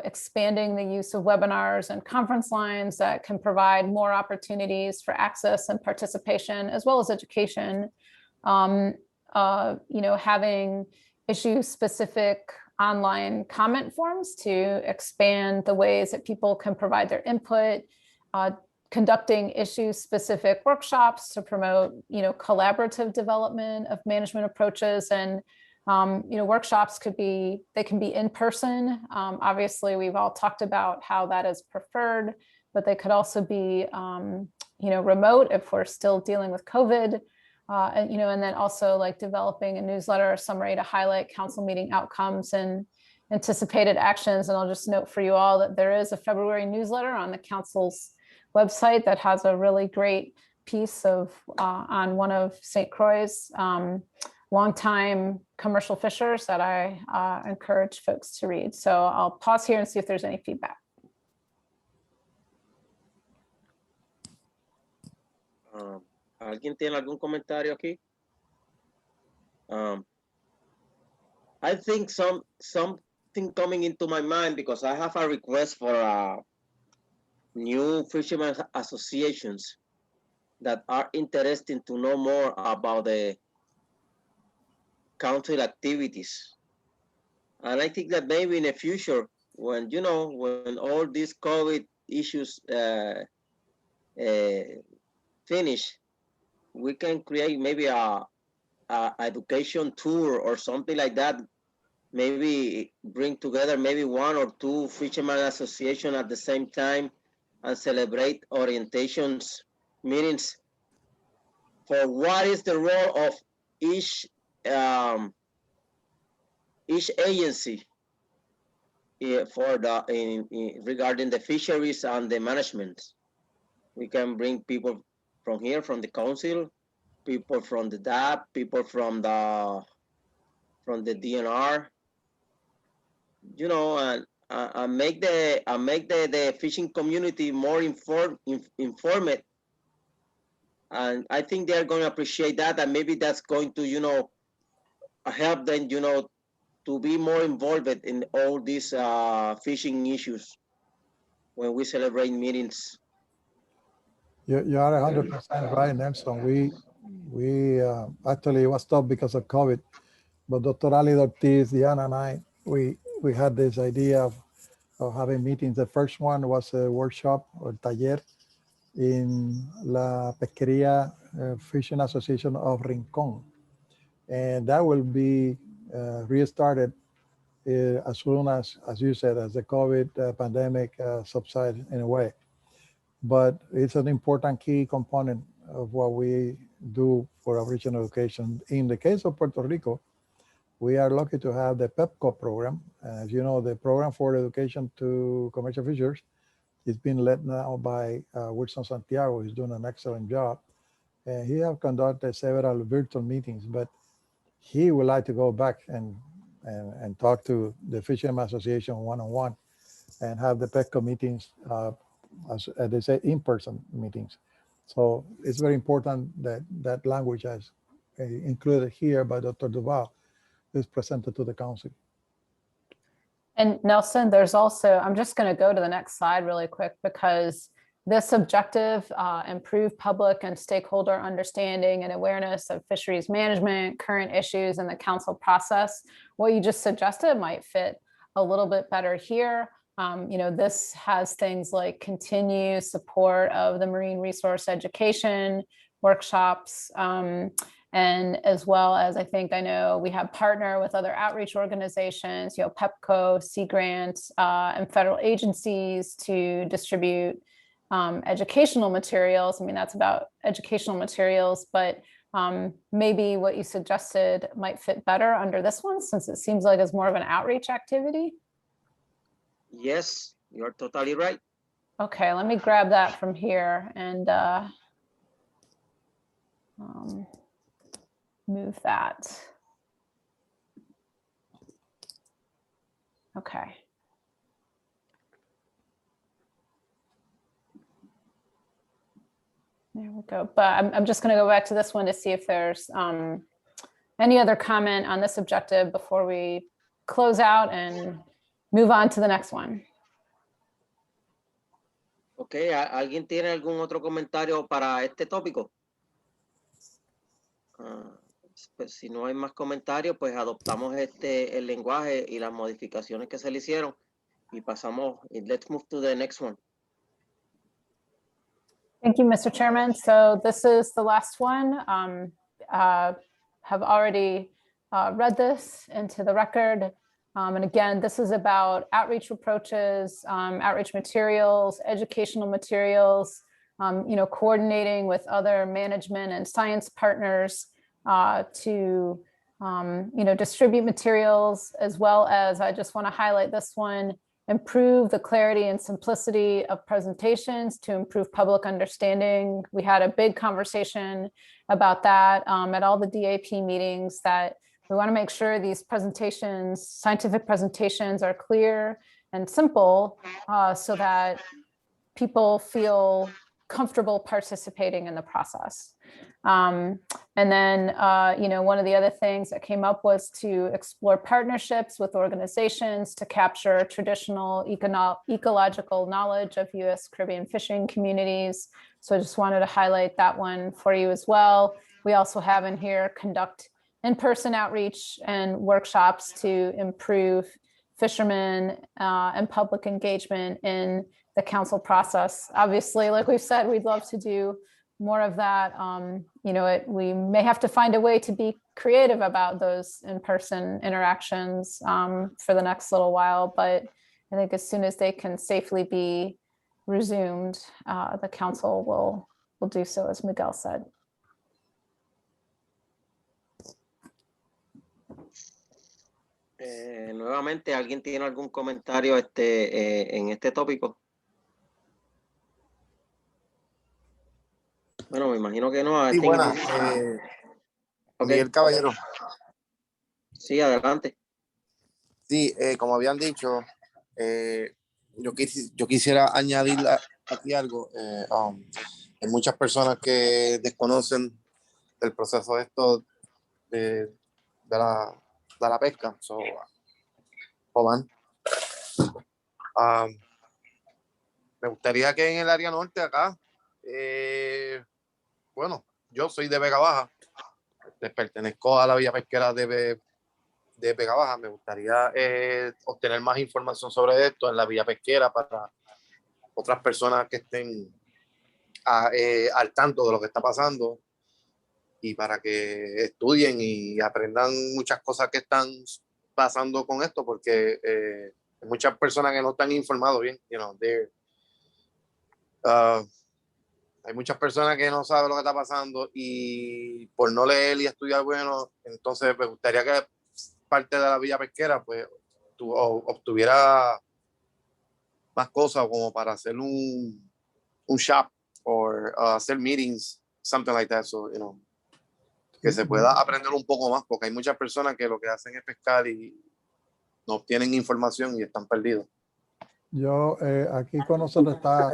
Expanding the use of webinars and conference lines that can provide more opportunities for access and participation, as well as education. Having issue-specific online comment forms to expand the ways that people can provide their input, conducting issue-specific workshops to promote, collaborative development of management approaches. And workshops can be in person. Obviously, we've all talked about how that is preferred, but they could also be, remote if we're still dealing with COVID. And then also like developing a newsletter or summary to highlight council meeting outcomes and anticipated actions. And I'll just note for you all that there is a February newsletter on the council's website that has a really great piece of on one of St. Croix's longtime commercial fishers that I encourage folks to read. So I'll pause here and see if there's any feedback. ¿Alguien tiene algún comentario aquí? I think something coming into my mind because I have a request for new fishermen associations that are interested to know more about the council activities. And I think that maybe in the future, when when all these COVID issues finish, we can create maybe a education tour or something like that. Maybe bring together maybe one or two fishermen association at the same time and celebrate orientations meetings for what is the role of each agency for regarding the fisheries and the management. We can bring people from here, from the council, people from the DAP, people from the DNR, and make the fishing community more informed. And I think they're going to appreciate that, and maybe that's going to, help them, to be more involved in all these fishing issues when we celebrate meetings. You are 100% right, Nelson. We actually it was stopped because of COVID, but Dr. Ali Ortiz, Diana, and I, we had this idea of having meetings. The first one was a workshop or taller in La Pesquería Fishing Association of Rincon. And that will be restarted as soon as you said, as the COVID pandemic subsides in a way. But it's an important key component of what we do for Aboriginal education. In the case of Puerto Rico, we are lucky to have the PEPCO program. As you know, the Program for Education to Commercial Fishers, It's been led now by Wilson Santiago. He's doing an excellent job. And he have conducted several virtual meetings, but he would like to go back and talk to the Fishermen Association one-on-one and have the PESCO meetings, as they say, in-person meetings. So it's very important that that language is included here by Dr. Duval is presented to the council. And Nelson, there's also, I'm just going to go to the next slide really quick, because this objective, improve public and stakeholder understanding and awareness of fisheries management, current issues, and the council process. What you just suggested might fit a little bit better here. You know, this has things like continue support of the marine resource education workshops, and as well as I know we have partner with other outreach organizations, you know, PEPCO, Sea Grant, and federal agencies to distribute educational materials. I mean, that's about educational materials, but maybe what you suggested might fit better under this one, since it seems like it's more of an outreach activity. Yes, you're totally right. Okay, let me grab that from here and move that. Okay. There we go. But I'm just going to go back to this one to see if there's any other comment on this objective before we close out and move on to the next one. Okay, ¿alguien tiene algún otro comentario para este tópico? Pues si no hay más comentarios, pues adoptamos el lenguaje y las modificaciones que se le hicieron y pasamos. Let's move to the next one. Thank you, Mr. Chairman. So this is the last one. Have already read this into the record. And again, this is about outreach approaches, outreach materials, educational materials, you know, coordinating with other management and science partners to, you know, distribute materials, as well as, I just want to highlight this one, improve the clarity and simplicity of presentations to improve public understanding. We had a big conversation about that at all the DAP meetings, that we want to make sure these presentations, scientific presentations, are clear and simple so that people feel comfortable participating in the process. And then, you know, one of the other things that came up was to explore partnerships with organizations to capture traditional ecological knowledge of U.S. Caribbean fishing communities. So I just wanted to highlight that one for you as well. We also have in here conduct in-person outreach and workshops to improve fishermen and public engagement in the council process. Obviously, like we've said, we'd love to do more of that. You know, we may have to find a way to be creative about those in-person interactions for the next little while, but I think as soon as they can safely be resumed, the council will do so, as Miguel said. Nuevamente, ¿alguien tiene algún comentario en este tópico? Bueno, me imagino que no. Sí, buena. Okay. Miguel Caballero. Sí, adelante. Sí, como habían dicho, yo quisiera añadir aquí algo. Hay muchas personas que desconocen el proceso de esto de la pesca. So, hold on. Me gustaría que en el área norte acá, bueno, yo soy de Vega Baja, pertenezco a la vía pesquera de Vega Baja. Me gustaría obtener más información sobre esto en la vía pesquera para otras personas que estén al tanto de lo que está pasando y para que estudien y aprendan muchas cosas que están pasando con esto, porque hay muchas personas que no están informados bien, you know, hay muchas personas que no saben lo que está pasando y por no leer y estudiar, bueno, entonces me gustaría que parte de la vía pesquera pues obtuviera más cosas como para hacer un shop o hacer meetings, something like that, so, you know, que se pueda aprender un poco más, porque hay muchas personas que lo que hacen es pescar y no obtienen información y están perdidos. Yo, aquí con nosotros está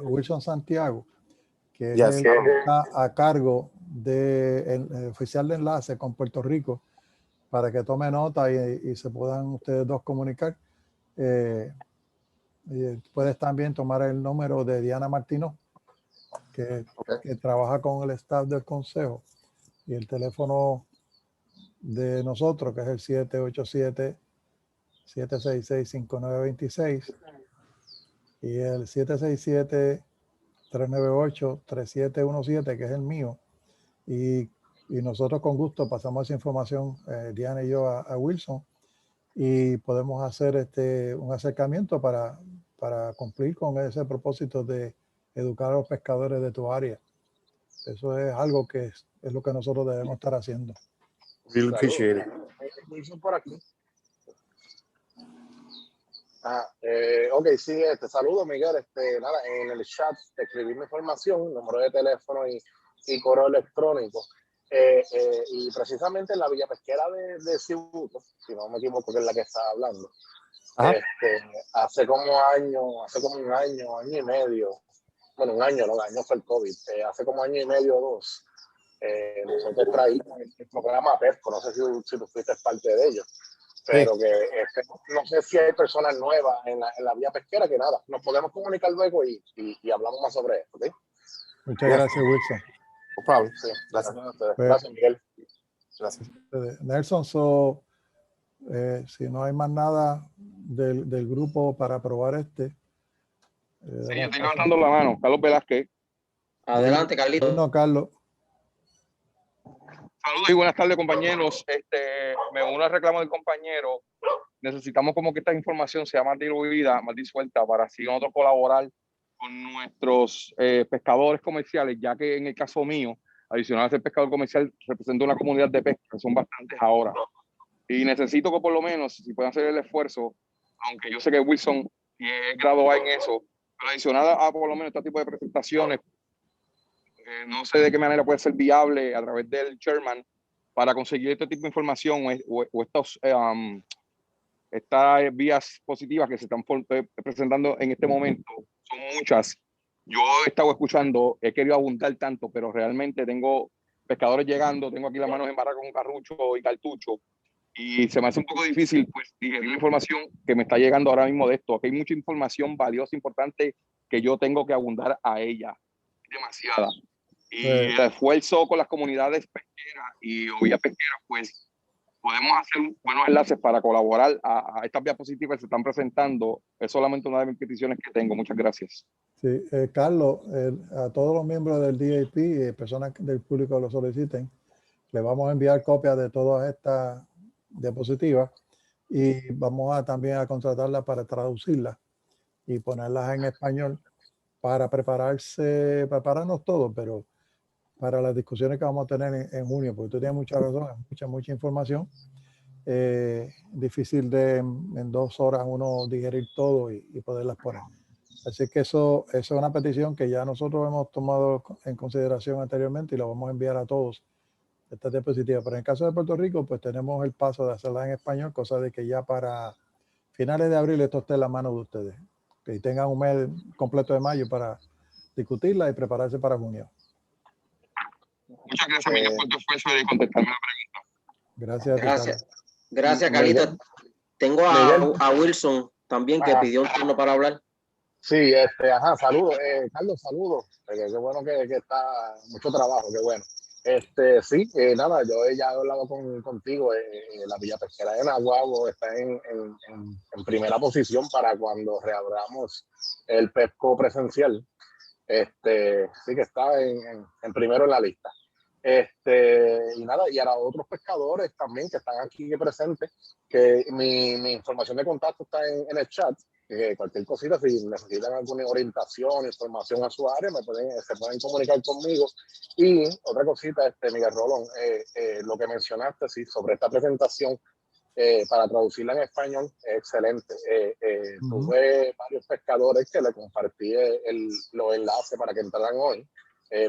Wilson Santiago, que es Yes. el que está a cargo del oficial de enlace con Puerto Rico, para que tome nota y se puedan ustedes dos comunicar. Y puedes también tomar el número de Diana Martino, que trabaja con el staff del consejo, y el teléfono de nosotros, que es el 787-766-5926, y el 767-398-3717, que es el mío. Y nosotros con gusto pasamos esa información, Diana y yo, a Wilson, y podemos hacer un acercamiento para cumplir con ese propósito de educar a los pescadores de tu área. Eso es algo que es lo que nosotros debemos estar haciendo. Really appreciate it. Wilson por aquí. Ok, sí, saludo, Miguel. Nada, en el chat te escribí mi información, número de teléfono y correo electrónico. Y precisamente en la villa pesquera de Cibuto, si no me equivoco, que es la que estaba hablando, hace como un año y medio, bueno, un año, no, un año fue el COVID, hace como año y medio o dos, nosotros traímos el programa PESCO, no sé si tú fuiste parte de ellos, pero Sí. que no sé si hay personas nuevas en la vía pesquera, que nada, nos podemos comunicar luego y hablamos más sobre esto, ¿sí? Muchas gracias, Wilson. No problem. Sí, gracias a ustedes. Pues, Gracias, Miguel. Gracias. Nelson, si no hay más nada del grupo para aprobar Sí, yo estoy levantando la mano, Carlos Velázquez. Adelante, Carlito. No, Carlos. Saludos y buenas tardes, compañeros. Me uno al reclamo del compañero. Necesitamos como que esta información sea más diluida, más disuelta, para así nosotros colaborar con nuestros pescadores comerciales, ya que en el caso mío, adicional a ser pescador comercial, represento una comunidad de pesca, que son bastantes ahora. Y necesito que por lo menos, si pueden hacer el esfuerzo, aunque yo sé que Wilson es graduado en eso, pero adicional a por lo menos este tipo de presentaciones, no sé de qué manera puede ser viable a través del chairman para conseguir este tipo de información o estas vías positivas que se están presentando en este momento. Son muchas. Yo he estado escuchando, he querido abundar tanto, pero realmente tengo pescadores llegando, tengo aquí las manos embarradas con carrucho y cartucho, y se me hace un poco difícil pues digerir la información que me está llegando ahora mismo de esto. Aquí hay mucha información valiosa, importante, que yo tengo que abundar a ella. Demasiada. Y el esfuerzo con las comunidades pesqueras y vías pesqueras, pues podemos hacer buenos enlaces para colaborar a estas diapositivas que se están presentando. Es solamente una de mis peticiones que tengo. Muchas gracias. Sí, Carlos, a todos los miembros del DAP y personas del público que lo soliciten, le vamos a enviar copias de todas estas diapositivas y vamos también a contratarlas para traducirlas y ponerlas en español para prepararnos todos, pero para las discusiones que vamos a tener en junio, porque tú tienes mucha razón, mucha información. Difícil en 2 horas uno digerir todo y poderlas poner. Así que eso es una petición que ya nosotros hemos tomado en consideración anteriormente y la vamos a enviar a todos, esta diapositiva. Pero en el caso de Puerto Rico, pues tenemos el paso de hacerla en español, cosa de que ya para finales de abril esto esté en la mano de ustedes, que tengan un mes completo de mayo para discutirla y prepararse para junio. Muchas gracias, Miguel, por tu esfuerzo de contestarme la pregunta. Gracias. Gracias. Gracias, Carlito. Tengo a Wilson también que pidió un turno para hablar. Sí, saludos. Carlos, saludos. Qué bueno que está mucho trabajo, qué bueno. Sí, nada, yo ya he hablado contigo. La Villa Pesquera de Naguabo está en primera posición para cuando reabramos el pesco presencial. Sí que está en primero en la lista. Y nada, y a otros pescadores también que están aquí presentes, que mi información de contacto está en el chat. Cualquier cosita, si necesitan alguna orientación, información a su área, se pueden comunicar conmigo. Y otra cosita, Miguel Rolón, lo que mencionaste, sí, sobre esta presentación para traducirla en español es excelente. Tuve varios pescadores que le compartí los enlaces para que entraran hoy.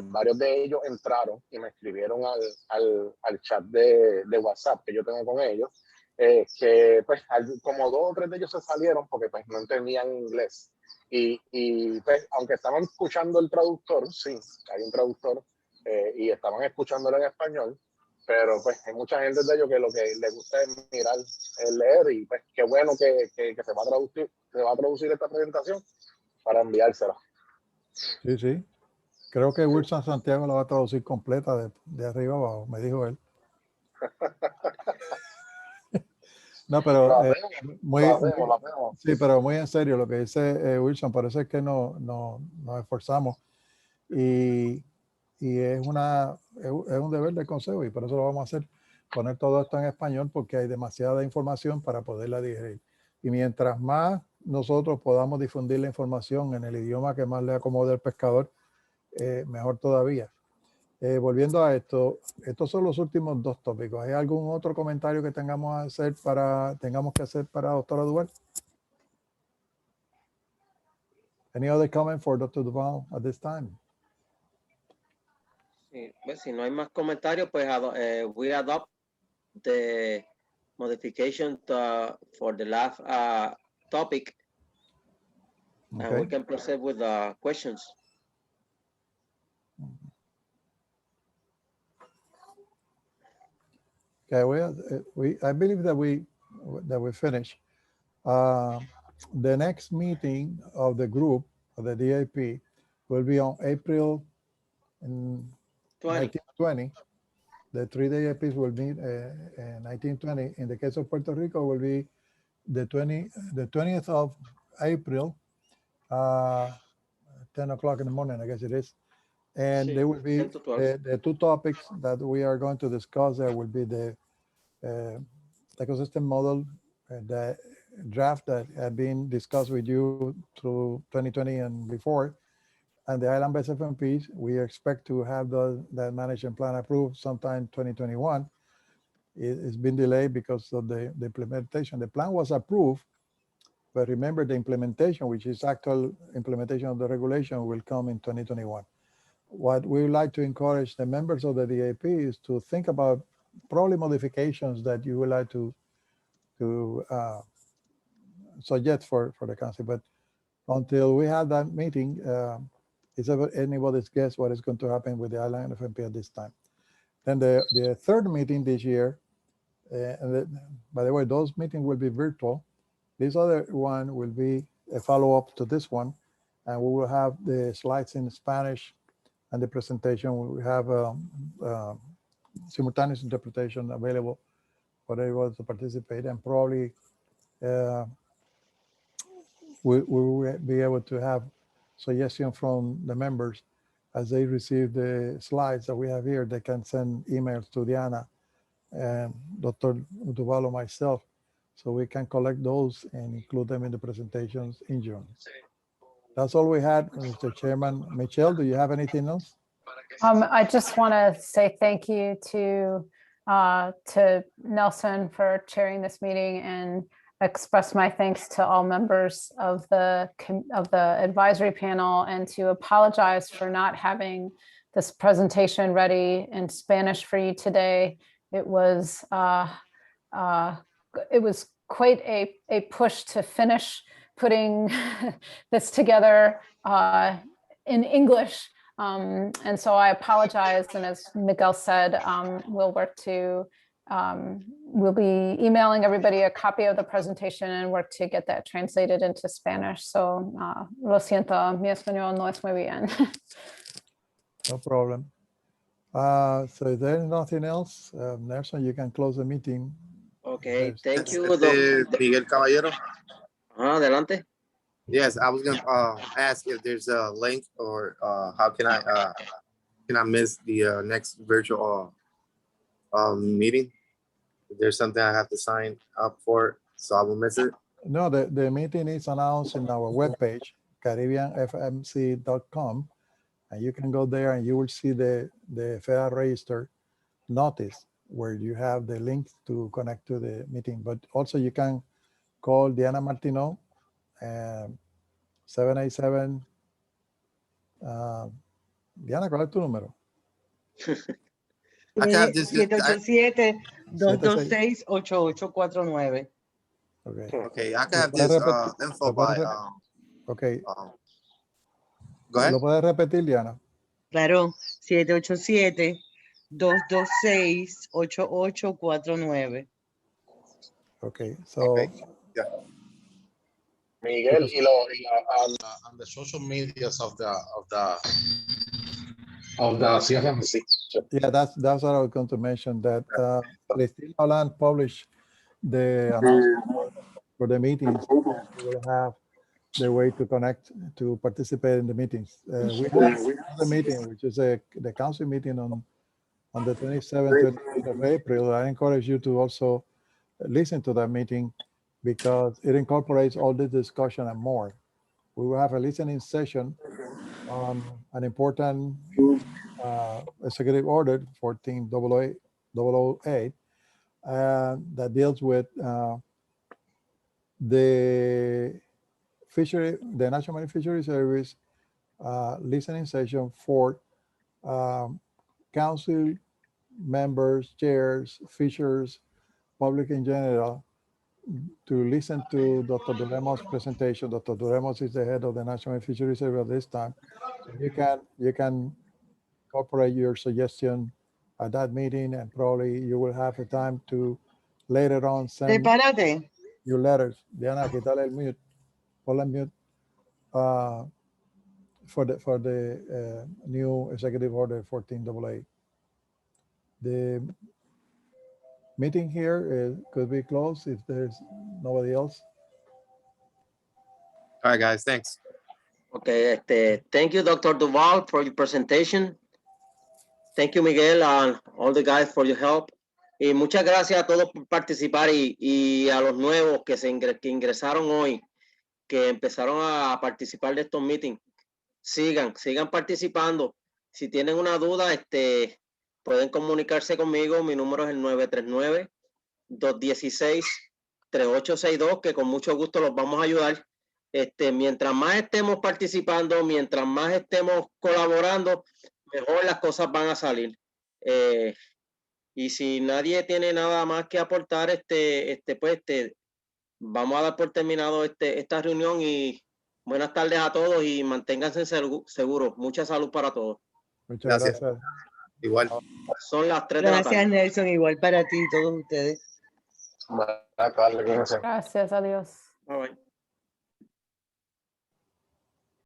Varios de ellos entraron y me escribieron al chat de WhatsApp que yo tengo con ellos, que pues como 2 o 3 de ellos se salieron porque pues no entendían inglés. Y pues, aunque estaban escuchando el traductor, sí, hay un traductor, y estaban escuchándolo en español, pero pues hay mucha gente de ellos que lo que les gusta es mirar, es leer, y pues qué bueno que se va a traducir esta presentación para enviársela. Sí, sí. Creo que Wilson Santiago la va a traducir completa de arriba abajo, me dijo él. No, pero Lo hacemos. sí, pero muy en serio lo que dice Wilson, por eso es que nos esforzamos y es un deber del consejo y por eso lo vamos a hacer, poner todo esto en español porque hay demasiada información para poderla digerir. Y mientras más nosotros podamos difundir la información en el idioma que más le acomode al pescador, mejor todavía. Volviendo a esto, estos son los últimos 2 tópicos. ¿Hay algún otro comentario que tengamos que hacer para doctora Duval? Any other comment for Dr. Duval at this time? Sí, pues, si no hay más comentarios, pues we adopt the modification for the last topic, and we can proceed with the questions. Okay, I believe that we finished. The next meeting of the group of the DAP will be on April 1920. The 3 DAPs will meet 1920. In the case of Puerto Rico, will be the 20th of April, 10 o'clock in the morning, I guess it is. And there will be the 2 topics that we are going to discuss. There will be the ecosystem model, the draft that had been discussed with you through 2020 and before, and the island-based FMPs. We expect to have that management plan approved sometime 2021. It's been delayed because of the implementation. The plan was approved, but remember the implementation, which is actual implementation of the regulation, will come in 2021. What we would like to encourage the members of the DAP is to think about probably modifications that you would like to suggest for the council. But until we have that meeting, it's anybody's guess what is going to happen with the island FMP at this time. Then the 3rd meeting this year, by the way, those meetings will be virtual. This other one will be a follow-up to this one, and we will have the slides in Spanish and the presentation. We have simultaneous interpretation available for everyone to participate, and probably we will be able to have suggestions from the members as they receive the slides that we have here. They can send emails to Diana and Dr. Duval or myself, so we can collect those and include them in the presentations in June. That's all we had, Mr. Chairman. Michelle, do you have anything else? I just want to say thank you to Nelson for chairing this meeting, and express my thanks to all members of the advisory panel, and to apologize for not having this presentation ready in Spanish for you today. It was quite a push to finish putting this together in English. And so I apologize. And as Miguel said, we'll be emailing everybody a copy of the presentation and work to get that translated into Spanish. So lo siento, mi español no es muy bien. No problem. So if there's nothing else, Nelson, you can close the meeting. Okay, thank you. Miguel Caballero. Adelante. Yes, I was going to ask if there's a link, or how can I miss the next virtual meeting? If there's something I have to sign up for, so I will miss it. No, the meeting is announced in our webpage, caribbeanfmc.com, and you can go there and you will see the Federal Register notice where you have the link to connect to the meeting. But also you can call Diana Martino, 787. Diana, ¿cuál es tu número? I can have this. 787-226-8849. Okay. Okay, I can have this info by. Okay. Go ahead. ¿Lo puedes repetir, Diana? Claro, 787-226-8849. Okay, so. Okay. Yeah. Miguel, on the social medias of the CFMC. Yeah, that's what I was going to mention, that Cristina Holland published the announcement for the meetings. We will have the way to connect to participate in the meetings. We have the meeting, which is the council meeting on the 27th of April. I encourage you to also listen to that meeting because it incorporates all this discussion and more. We will have a listening session on an important executive order 14-008 that deals with the National Marine Fishery Service listening session for council members, chairs, fishers, public in general, to listen to Dr. Duremos' presentation. Dr. Duremos is the head of the National Fishery Service at this time. So you can incorporate your suggestion at that meeting, and probably you will have a time to later on send Prepárate. your letters. Diana, quítale el mute. Ponle el mute for the new executive order 14-008. The meeting here could be closed if there's nobody else. All right, guys. Thanks. Okay, thank you, Dr. Duval, for your presentation. Thank you, Miguel, and all the guys for your help. Y muchas gracias a todos por participar y a los nuevos que que ingresaron hoy, que empezaron a participar de estos meetings. Sigan participando. Si tienen una duda, pueden comunicarse conmigo. Mi número es el 939-216-3862, que con mucho gusto los vamos a ayudar. Mientras más estemos participando, mientras más estemos colaborando, mejor las cosas van a salir. Y si nadie tiene nada más que aportar, vamos a dar por terminado esta reunión y buenas tardes a todos y manténganse seguros. Mucha salud para todos. Muchas gracias. Igual. Son las 3 de la tarde. Gracias, Nelson. Igual para ti y todos ustedes. Gracias, adiós. All right.